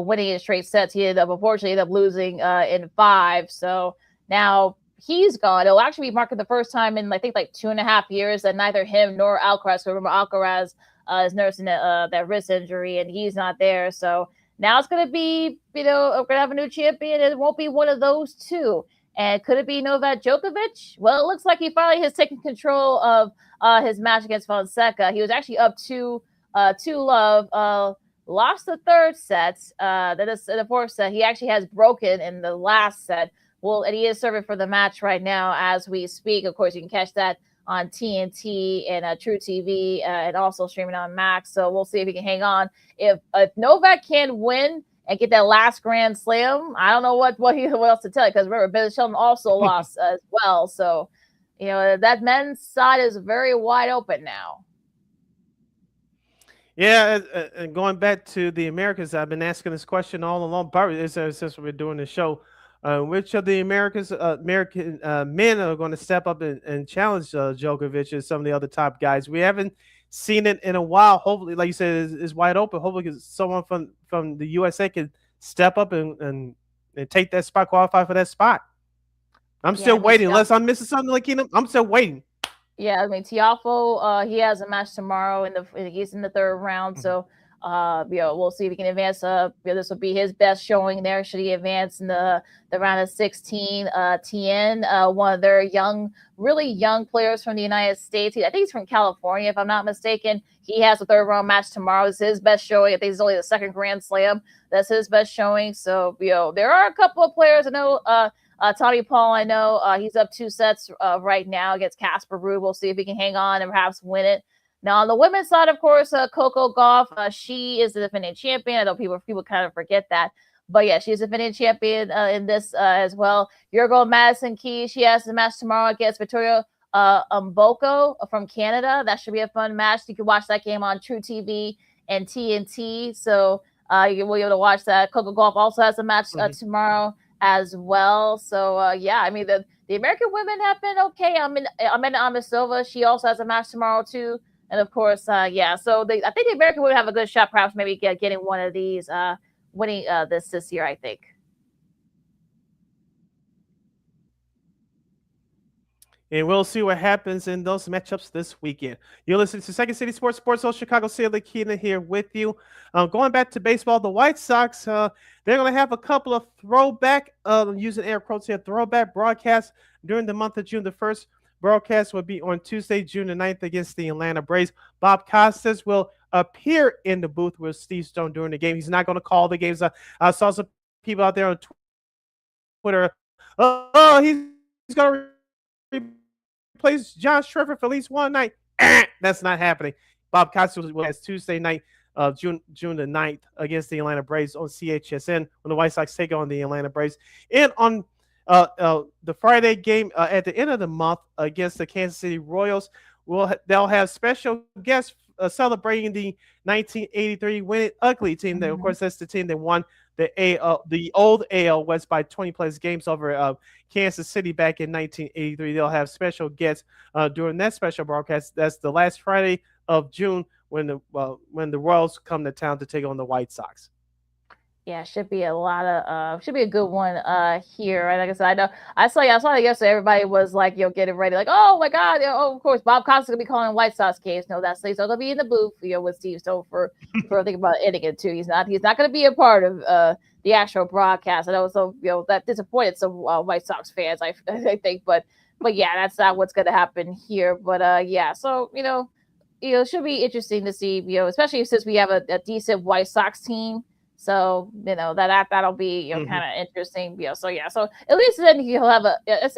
winning in straight sets. He unfortunately ended up losing in 5. So now he's gone. It'll actually be marking the first time in I think like 2.5 years that neither him nor Alcaraz. So remember, Alcaraz is nursing that wrist injury, and he's not there. So now it's going to be, we're going to have a new champion. It won't be one of those two. And could it be Novak Djokovic? Well, it looks like he finally has taken control of his match against Fonseca. He was actually up 2-love. Lost the third set. That is the fourth set. He actually has broken in the last set. Well, and he is serving for the match right now as we speak. Of course, you can catch that on TNT and True TV and also streaming on Max. So we'll see if he can hang on. If Novak can win and get that last Grand Slam, I don't know what else to tell you, because remember, Ben Shelton also lost as well. So, that men's side is very wide open now. Yeah, and going back to the Americans, I've been asking this question all along, since we're doing the show. Which of the American men are going to step up and challenge Djokovic and some of the other top guys? We haven't seen it in a while. Hopefully, like you said, is wide open. Hopefully, someone from the USA can step up and take that spot, qualify for that spot. I'm still waiting. Unless I'm missing something, LaKeena, I'm still waiting. Yeah, I mean, Tiafoe, he has a match tomorrow he's in the third round. So, we'll see if he can advance. This will be his best showing there. Should he advance in the round of 16? Tien, one of their really young players from the United States. I think he's from California, if I'm not mistaken. He has a third round match tomorrow. It's his best showing. I think it's only the second Grand Slam. That's his best showing. So, there are a couple of players I know. Tommy Paul, I know he's up 2 sets right now against Casper Ruud. We'll see if he can hang on and perhaps win it. Now, on the women's side, of course, Coco Gauff, she is the defending champion. I know people kind of forget that. But, yeah, she's the defending champion in this as well. Yurgo Madison Key, she has the match tomorrow against Victoria Mboko from Canada. That should be a fun match. You can watch that game on True TV and TNT. So you will be able to watch that. Coco Gauff also has a match tomorrow as well. So, I mean, the American women have been okay. Amanda Amosova, she also has a match tomorrow, too. And, of course, so I think the American women have a good shot, perhaps maybe getting one of these, winning this year, I think. And we'll see what happens in those matchups this weekend. You're listening to Second City Sports Zone Chicago. Sid LaKeena here with you. Going back to baseball, the White Sox, they're going to have a couple of throwback, using air quotes here, throwback broadcasts during the month of June. The first broadcast will be on Tuesday, June the 9th against the Atlanta Braves. Bob Costas will appear in the booth with Steve Stone during the game. He's not going to call the games. I saw some people out there on Twitter. He's going to replace Josh Trevor for at least one night. That's not happening. Bob Costas will has Tuesday night, June the 9th against the Atlanta Braves on CHSN when the White Sox take on the Atlanta Braves. And on The Friday game at the end of the month against the Kansas City Royals. They'll have special guests celebrating the 1983 winning ugly team. That, of course, that's the team that won the old AL West by 20 plus games over Kansas City back in 1983. They'll have special guests during that special broadcast. That's the last Friday of June when the Royals come to town to take on the White Sox. Yeah, should be a good one here. Right? Like I said, I saw it yesterday. Everybody was like, getting ready, like, oh my God, of course, Bob Costas gonna be calling White Sox games. No, that's he's gonna be in the booth, with Steve Stowe for I think about ending it too. He's not gonna be a part of the actual broadcast. I know, so that disappointed some White Sox fans, I think, but yeah, that's not what's gonna happen here. But yeah, so it should be interesting to see, especially since we have a decent White Sox team. So that'll be kind of interesting. So at least then he'll have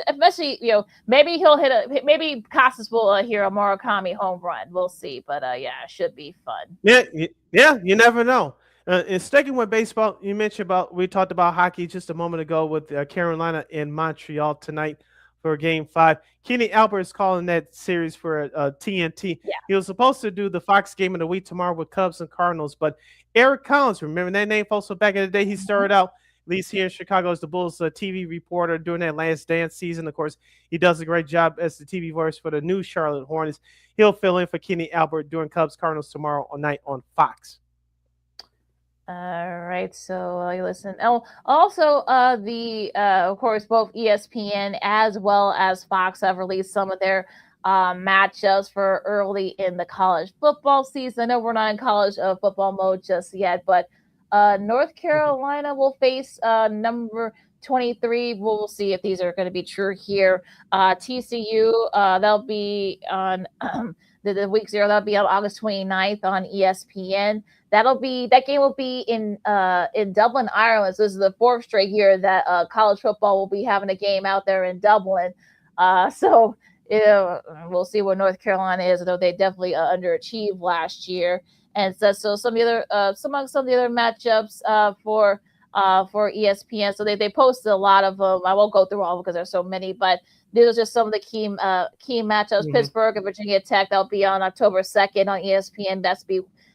especially maybe he'll maybe Casas will hear a Murakami home run. We'll see, but yeah, it should be fun. Yeah, you never know. And sticking with baseball, we talked about hockey just a moment ago with Carolina in Montreal tonight for Game 5. Kenny Albert is calling that series for TNT. Yeah. He was supposed to do the Fox Game of the Week tomorrow with Cubs and Cardinals, but Eric Collins, remember that name, folks? So back in the day, he started out, at least here in Chicago, as the Bulls TV reporter during that Last Dance season. Of course, he does a great job as the TV voice for the new Charlotte Hornets. He'll fill in for Kenny Albert during Cubs Cardinals tomorrow night on Fox. All right, so listen. Oh, also, of course, both ESPN as well as Fox have released some of their matchups for early in the college football season. I know we're not in college football mode just yet, but North Carolina will face number 23. We'll see if these are going to be true here. TCU, they'll be on the week 0. That'll be on August 29th on ESPN. That game will be in Dublin, Ireland. So this is the 4th straight year that college football will be having a game out there in Dublin. So we'll see where North Carolina is, though they definitely underachieved last year. And so some of the other matchups for ESPN. So they posted a lot of them. I won't go through all of them because there's so many, but these are just some of the key matchups. Pittsburgh and Virginia Tech, that'll be on October 2nd on ESPN.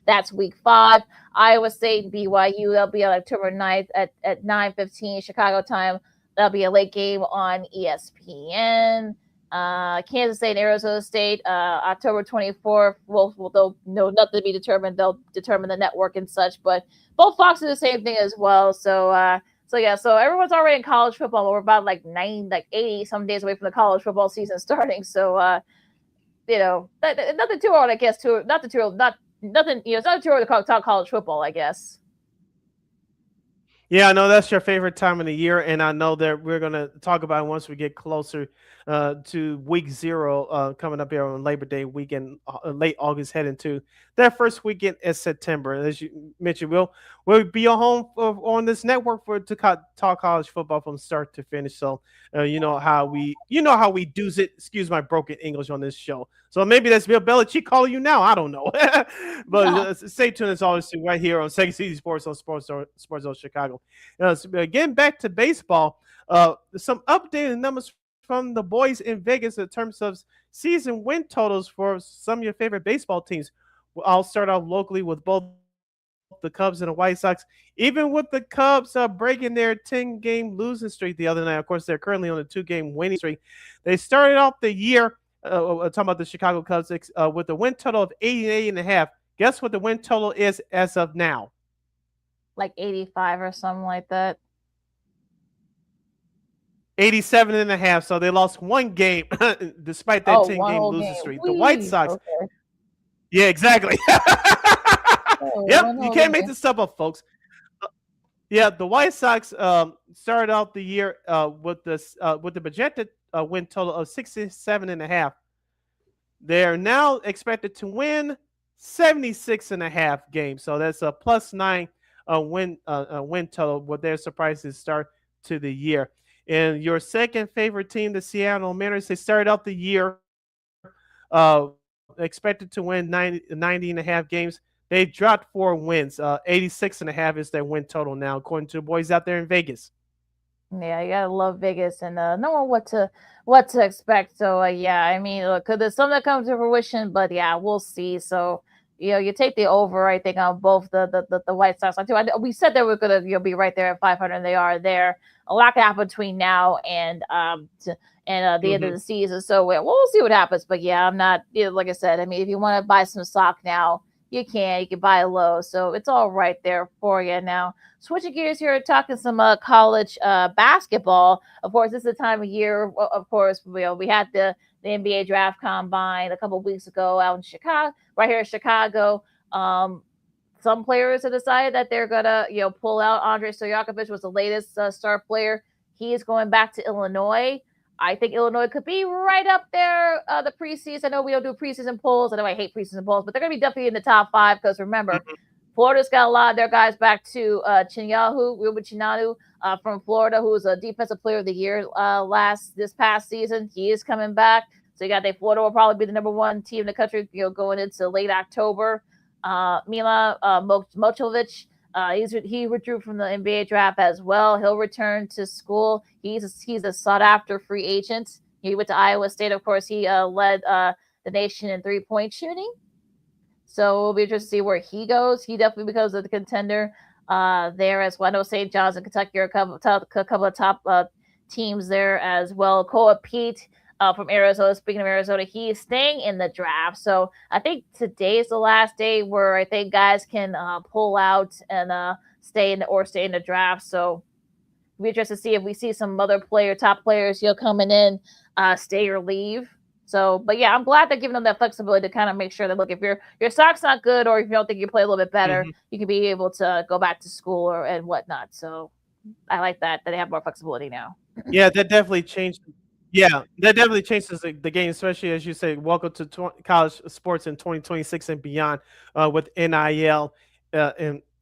That's week 5. Iowa State and BYU, that'll be on October 9th at 9:15 Chicago time. That'll be a late game on ESPN. Kansas State and Arizona State, October 24th. They'll nothing to be determined. They'll determine the network and such, but both Fox do the same thing as well. So everyone's already in college football. We're about 80 some days away from the college football season starting. So nothing too early, I guess. It's not too early to talk college football, I guess. Yeah, I know that's your favorite time of the year, and I know that we're going to talk about it once we get closer to week 0 coming up here on Labor Day weekend, late August, heading to that first weekend in September. And as you mentioned, we'll be home on this network to talk college football from start to finish. So you know how we do it. Excuse my broken English on this show. So maybe that's Bill Belichick calling you now. I don't know, but stay tuned as always right here on Second City Sports on Sports Zone Chicago. Getting back to baseball, some updated numbers from the boys in Vegas in terms of season win totals for some of your favorite baseball teams. I'll start off locally with both the Cubs and the White Sox. Even with the Cubs breaking their 10-game losing streak the other night, of course, they're currently on a 2-game winning streak. They started off the year, talking about the Chicago Cubs, with a win total of 88.5. Guess what the win total is as of now? Like 85 or something like that. 87.5. So they lost 1 game despite that 10-game losing streak. The White Sox. Okay. Yeah, exactly. Yep, you can't make this stuff up, folks. Yeah, the White Sox started out the year with the projected win total of 67.5. They're now expected to win 76.5 games. So that's a +9 win total with their surprises start to the year. And your second favorite team, the Seattle Mariners, they started out the year expected to win 90.5 games. They dropped 4 wins. 86.5 is their win total now, according to the boys out there in Vegas. Yeah, you gotta love Vegas and knowing what to expect. So yeah, I mean, look, could there's something that comes to fruition, but yeah, we'll see. So you take the over, I think, on both the White Sox. We said that we're gonna be right there at 500. And they are there. A lot can happen between now and the end of the season. So we'll see what happens. But yeah, I'm not like I said. I mean, if you want to buy some stock now, you can. You can buy low, so it's all right there for you now. Switching gears here, talking some college basketball. Of course, this is the time of year. Of course, we had the NBA draft combine a couple of weeks ago out in Chicago, right here in Chicago. Some players have decided that they're gonna pull out. Andrei Stojakovic was the latest star player. He is going back to Illinois. I think Illinois could be right up there. The preseason. I know we don't do preseason polls. I know I hate preseason polls, but they're going to be definitely in the top 5 because remember, Florida's got a lot of their guys back to Ruben Chinanu from Florida, who was a defensive player of the year this past season. He is coming back. So you got Florida will probably be the number 1 team in the country, going into late October. Mila Mochovic. He withdrew from the NBA draft as well. He'll return to school. He's a sought after free agent. He went to Iowa State. Of course, he led the nation in 3-point shooting. So we'll be interested to see where he goes. He definitely becomes the contender there as well. I know St. John's and Kentucky are a couple of top teams there as well. Koa Pete from Arizona. Speaking of Arizona, he is staying in the draft. So I think today is the last day where I think guys can pull out and stay in the draft. So we'll be interested to see if we see some other top players, coming in, stay or leave. So, but yeah, I'm glad they're giving them that flexibility to kind of make sure that, look, if your stock's not good or if you don't think you play a little bit better, you can be able to go back to school and whatnot. So I like that they have more flexibility now. Yeah, that definitely changed. Yeah, that definitely changes the game, especially as you say, welcome to college sports in 2026 and beyond with NIL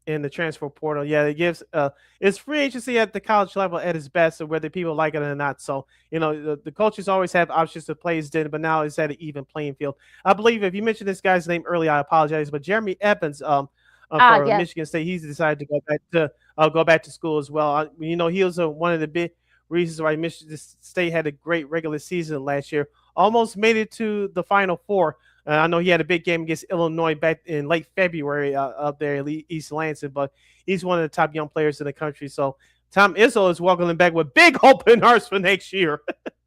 in the transfer portal. Yeah, it gives it's free agency at the college level at its best, so whether people like it or not. So the coaches always have options to players did, but now it's at an even playing field. I believe if you mentioned this guy's name earlier, I apologize, but Jeremy Evans for yes. Michigan State, he's decided to go back to school as well. He was one of the big reasons why Michigan State had a great regular season last year. Almost made it to the Final Four. I know he had a big game against Illinois back in late February up there at East Lansing, but he's one of the top young players in the country. So Tom Izzo is welcoming back with big open hearts for next year.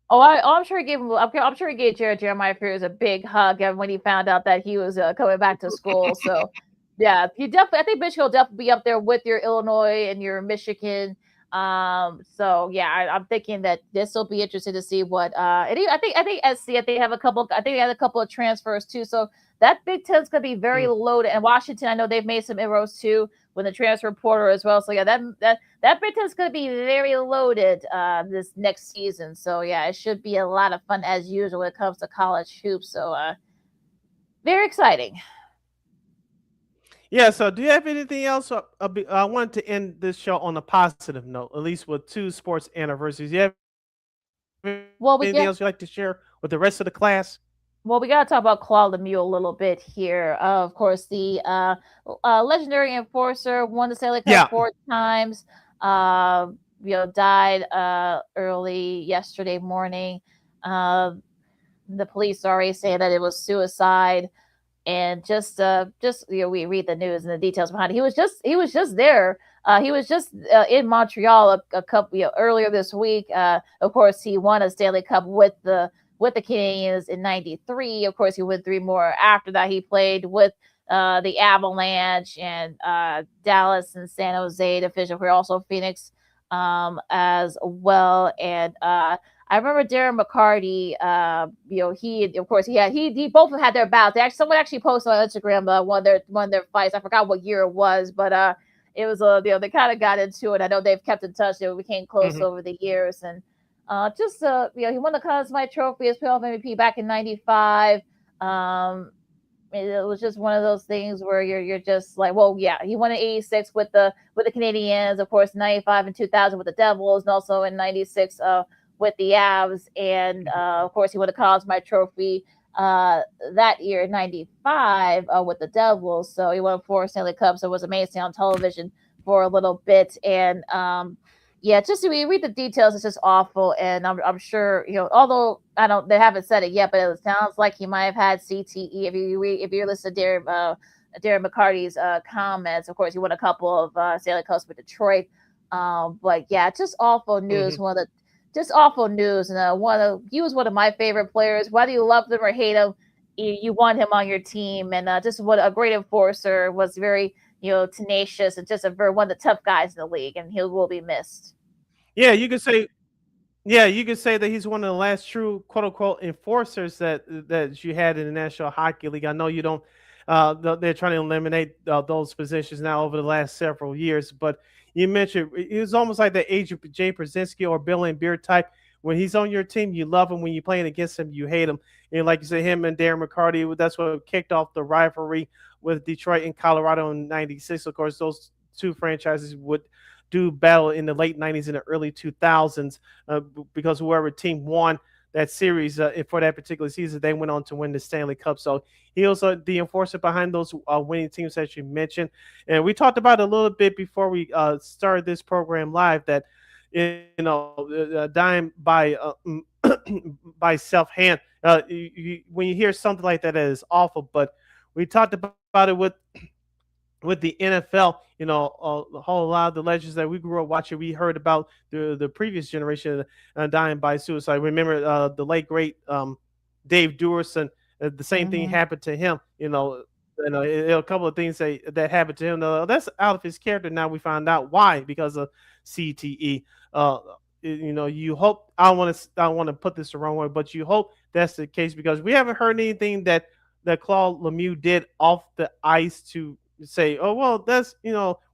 I'm sure he gave him. I'm sure he gave Jeremiah Fears a big hug when he found out that he was coming back to school. So yeah, I think Michigan will definitely be up there with your Illinois and your Michigan. So yeah, I'm thinking that this will be interesting to see what I think SC they have a couple of transfers too. So that Big Ten's gonna be very loaded. And Washington, I know they've made some inroads too with the transfer portal as well. So yeah, that Big Ten's gonna be very loaded this next season. So yeah, it should be a lot of fun as usual when it comes to college hoops. So very exciting. Yeah, so do you have anything else? I wanted to end this show on a positive note, at least with 2 sports anniversaries. You have anything else you'd like to share with the rest of the class? Well, we got to talk about Claude Lemieux a little bit here. Of course, the legendary enforcer, won the Stanley Cup 4 times. Died early yesterday morning. The police already say that it was suicide. And just we read the news and the details behind it. He was just there. He was just in Montreal a couple earlier this week. Of course, he won a Stanley Cup with the Canadiens in '93. Of course, he won 3 more after that. He played with the Avalanche and Dallas and San Jose division. We're also Phoenix as well. And I remember Darren McCarty. He both had their bouts. Someone actually posted on Instagram one of their fights. I forgot what year it was, but it was they kind of got into it. I know they've kept in touch. They became close over the years, and he won the Conn Smythe Trophy as playoff MVP back in '95. It was just one of those things where you're just like, well, yeah, he won in '86 with the Canadiens, of course, '95 and 2000 with the Devils, and also in '96 with the Avs, and of course he won the Conn Smythe Trophy that year in '95 with the Devils. So he won 4 Stanley Cups. So it was amazing on television for a little bit, and yeah, just we read the details, it's just awful, and I'm sure although they haven't said it yet, but it sounds like he might have had CTE. If you listen to Darren McCarty's comments, of course he won a couple of Stanley Cups with Detroit, but yeah, just awful news. Just awful news, and he was one of my favorite players. Whether you love him or hate him, you want him on your team, and just what a great enforcer. Was very tenacious and just one of the tough guys in the league, and he will be missed. Yeah, you could say. Yeah, you could say that he's one of the last true "quote unquote" enforcers that you had in the National Hockey League. I know you don't. They're trying to eliminate those positions now over the last several years. But you mentioned it was almost like the age of Jay Brzezinski or Bill and Beard type. When he's on your team, you love him. When you're playing against him, you hate him. And like you said, him and Darren McCarty, that's what kicked off the rivalry with Detroit and Colorado in '96. Of course, those two franchises would do battle in the late '90s and the early 2000s because whoever team won that series for that particular season, they went on to win the Stanley Cup. So he was the enforcer behind those winning teams that you mentioned. And we talked about it a little bit before we started this program live that, dying by by self-hand. When you hear something like that is awful, but we talked about it with the NFL, a whole lot of the legends that we grew up watching, we heard about the previous generation dying by suicide. Remember the late great Dave Duerson, the same thing happened to him. A couple of things that happened to him. That's out of his character. Now we find out why, because of CTE. You hope, I don't want to put this the wrong way, but you hope that's the case, because we haven't heard anything that Claude Lemieux did off the ice to say, oh, well, that's,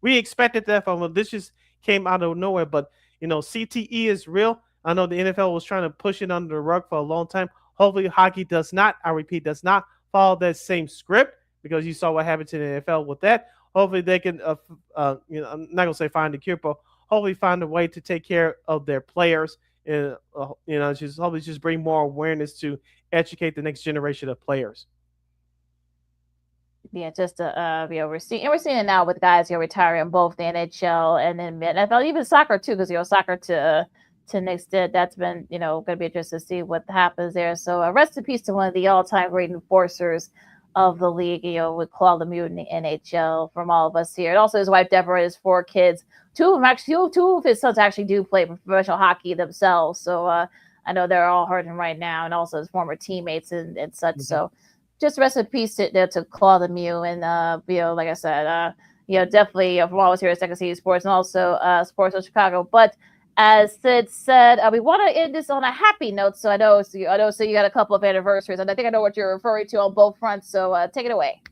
we expected that from him. This just came out of nowhere. But, CTE is real. I know the NFL was trying to push it under the rug for a long time. Hopefully hockey does not, I repeat, does not follow that same script, because you saw what happened to the NFL with that. Hopefully they can, I'm not going to say find a cure, but hopefully find a way to take care of their players and, hopefully just bring more awareness to educate the next generation of players. Yeah, just we're seeing it now with guys retiring both the NHL and then NFL, even soccer too, because soccer to an extent that's been going to be interesting to see what happens there. So rest in peace to one of the all-time great enforcers of the league, with Claude Lemieux in the NHL. From all of us here, and also his wife Deborah, his 4 kids. Two of his sons actually do play professional hockey themselves. So I know they're all hurting right now, and also his former teammates and such. So just rest in peace to Claude Lemieux, and like I said, definitely from all of us here at Second City Sports, and also Sports of Chicago. But as Sid said, we want to end this on a happy note. So I know you got a couple of anniversaries, and I think I know what you're referring to on both fronts. So take it away.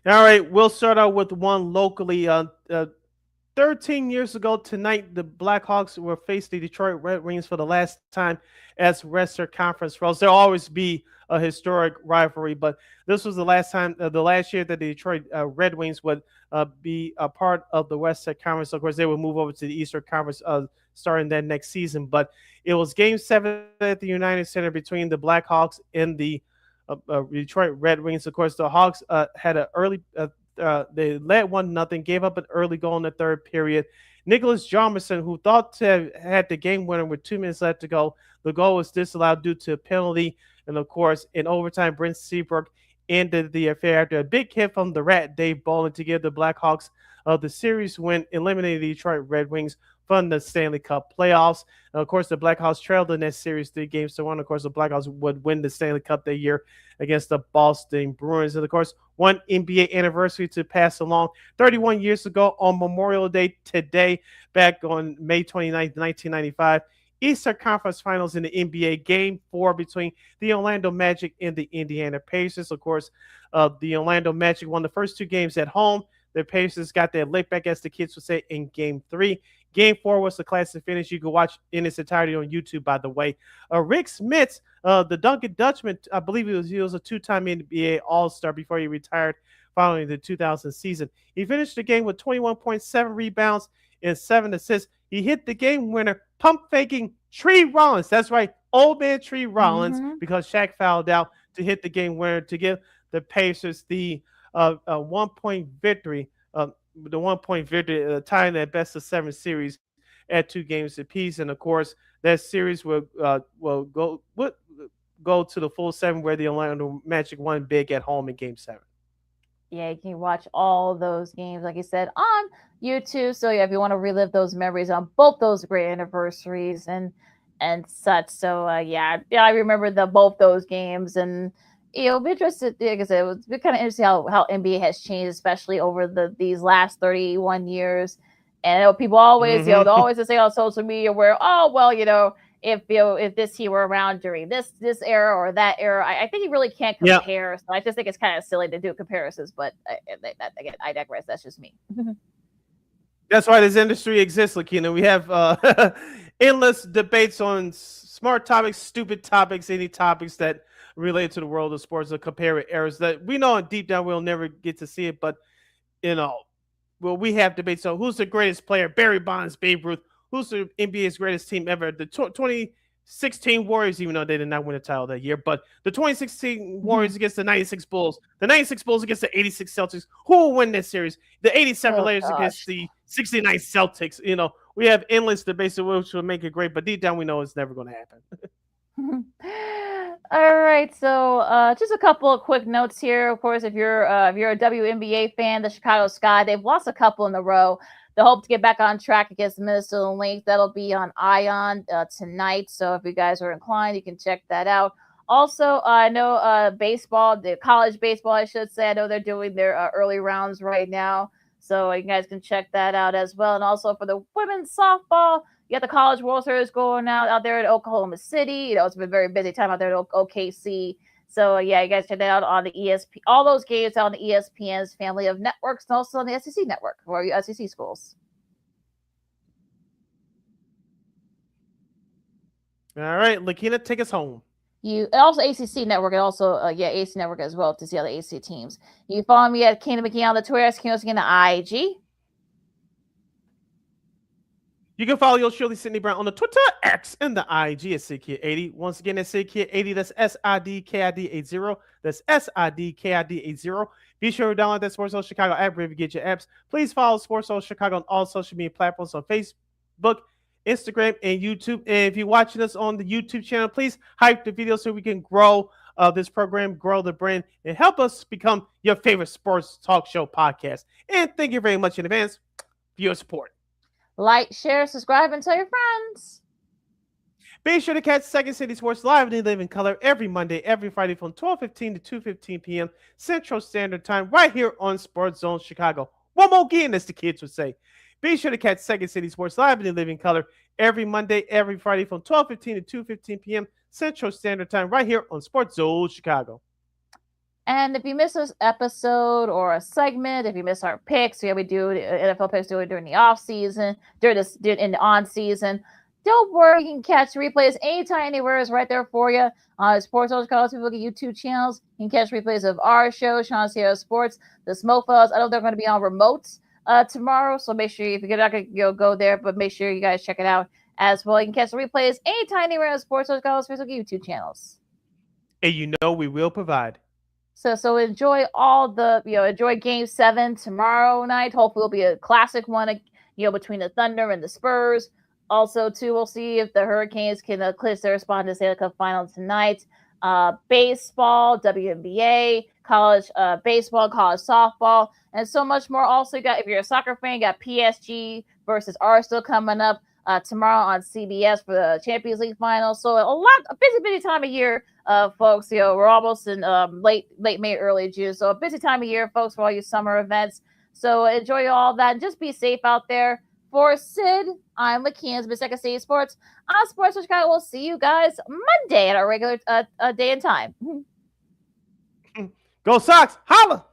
All right, we'll start out with one locally. 13 years ago tonight, the Blackhawks will face the Detroit Red Wings for the last time as Western Conference Finals. There'll always be a historic rivalry, but this was the last time, the last year that the Detroit Red Wings would be a part of the Western Conference. Of course, they would move over to the Eastern Conference starting that next season. But it was Game 7 at the United Center between the Blackhawks and the Detroit Red Wings. Of course, the Hawks had an early. They led 1-0, gave up an early goal in the third period. Nicholas Jarmerson, who thought to have had the game winner with 2 minutes left to go, the goal was disallowed due to a penalty. And of course, in overtime, Brent Seabrook ended the affair after a big hit from the Rat, Dave Bolin, to give the Blackhawks the series win, eliminating the Detroit Red Wings from the Stanley Cup playoffs. And of course, the Blackhawks trailed in that series 3-1. Of course, the Blackhawks would win the Stanley Cup that year against the Boston Bruins. And of course, one NBA anniversary to pass along. 31 years ago on Memorial Day today, back on May 29th, 1995, Eastern Conference Finals in the NBA, Game 4 between the Orlando Magic and the Indiana Pacers. Of course, the Orlando Magic won the first 2 games at home. The Pacers got their lick back, as the kids would say, in Game 3. Game 4 was the classic finish. You can watch in its entirety on YouTube, by the way. Rick Smits, the Duncan Dutchman, I believe he was a 2-time NBA All-Star before he retired following the 2000 season. He finished the game with 21.7 rebounds and 7 assists. He hit the game winner, pump faking Tree Rollins. That's right, old man Tree Rollins, because Shaq fouled out, to hit the game winner to give the Pacers the 1-point victory the 1-point victory, tying that best of 7 series at 2 games apiece. And of course, that series will go to the full 7, where the Orlando Magic won big at home in Game 7. Yeah, you can watch all those games, like you said, on YouTube. So yeah, if you want to relive those memories on both those great anniversaries and such. So yeah, I remember both those games, and it'll be interesting. Like I said, it was kind of interesting how NBA has changed, especially over these last 31 years. And I know people always, they'll always say on social media where, oh well, if this team were around during this era or that era, I think you really can't compare. Yeah. So I just think it's kind of silly to do comparisons. But again, I digress. That's just me. That's why this industry exists, LaKeena. We have endless debates on smart topics, stupid topics, any topics that relate to the world of sports, or compare eras that we know deep down we'll never get to see it. But we have debates on who's the greatest player: Barry Bonds, Babe Ruth. Who's the NBA's greatest team ever? The 2016 Warriors, even though they did not win a title that year, but the 2016 Warriors against the 96 Bulls, the 96 Bulls against the 86 Celtics. Who will win that series? The 87 Lakers against the 69 Celtics. We have endless debates, which will make it great, but deep down we know it's never going to happen. All right, so just a couple of quick notes here. Of course, if you're a WNBA fan, the Chicago Sky, they've lost a couple in a row. They hope to get back on track against the Minnesota Lynx. That'll be on Ion tonight. So if you guys are inclined, you can check that out. Also, I know baseball, the college baseball, I should say. I know they're doing their early rounds right now. So you guys can check that out as well. And also for the women's softball, you got the College World Series going out there at Oklahoma City. It's been a very busy time out there at OKC. So yeah, you guys check that out on the ESP. All those games on the ESPN's family of networks, and also on the SEC network for your SEC schools. All right, LaKeena, take us home. You also ACC network, and also AC network as well to see all the AC teams. You can follow me at Keena McGee on the Twitter, on the IG. You can follow yours truly, Sidney Brown, on the Twitter, X, and the IG at SidKid80. Once again, that's SidKid80. That's SIDKID80. That's SIDKID80. Be sure to download that Sports Zone Chicago app wherever you get your apps. Please follow Sports Zone Chicago on all social media platforms on Facebook, Instagram, and YouTube. And if you're watching us on the YouTube channel, please hype the video so we can grow this program, grow the brand, and help us become your favorite sports talk show podcast. And thank you very much in advance for your support. Like, share, subscribe, and tell your friends. Be sure to catch Second City Sports live and live in color every Monday, every Friday from 12:15 to 2:15 p.m. Central Standard Time right here on Sports Zone Chicago. One more again, as the kids would say. Be sure to catch Second City Sports live and live in color every Monday, every Friday from 12:15 to 2:15 p.m. Central Standard Time right here on Sports Zone Chicago. And if you miss this episode or a segment, if you miss our picks, we do NFL picks during the off season, in the on season. Don't worry, you can catch replays anytime, anywhere. Is right there for you on Sports Zone Chicago. People get YouTube channels. You can catch replays of our show, Sean Sierra Sports, the Smofels. I know they're going to be on remotes tomorrow, so make sure if you're not going to go there, but make sure you guys check it out as well. You can catch the replays anytime, anywhere on Sports Zone Chicago's Facebook YouTube channels. And we will provide. So enjoy enjoy Game 7 tomorrow night. Hopefully it'll be a classic one, between the Thunder and the Spurs. Also, too, we'll see if the Hurricanes can clinch their spot in the Stanley Cup Final tonight. Baseball, WNBA, college baseball, college softball, and so much more. Also, if you're a soccer fan, you got PSG versus Arsenal coming up tomorrow on CBS for the Champions League final. So a busy time of year, folks. We're almost in late May, early June. So a busy time of year, folks, for all your summer events. So enjoy all that and just be safe out there. For Sid, I'm LaKeena with Second City Sports on Sports Chicago. We'll see you guys Monday at our regular day and time. Go Sox! Holla!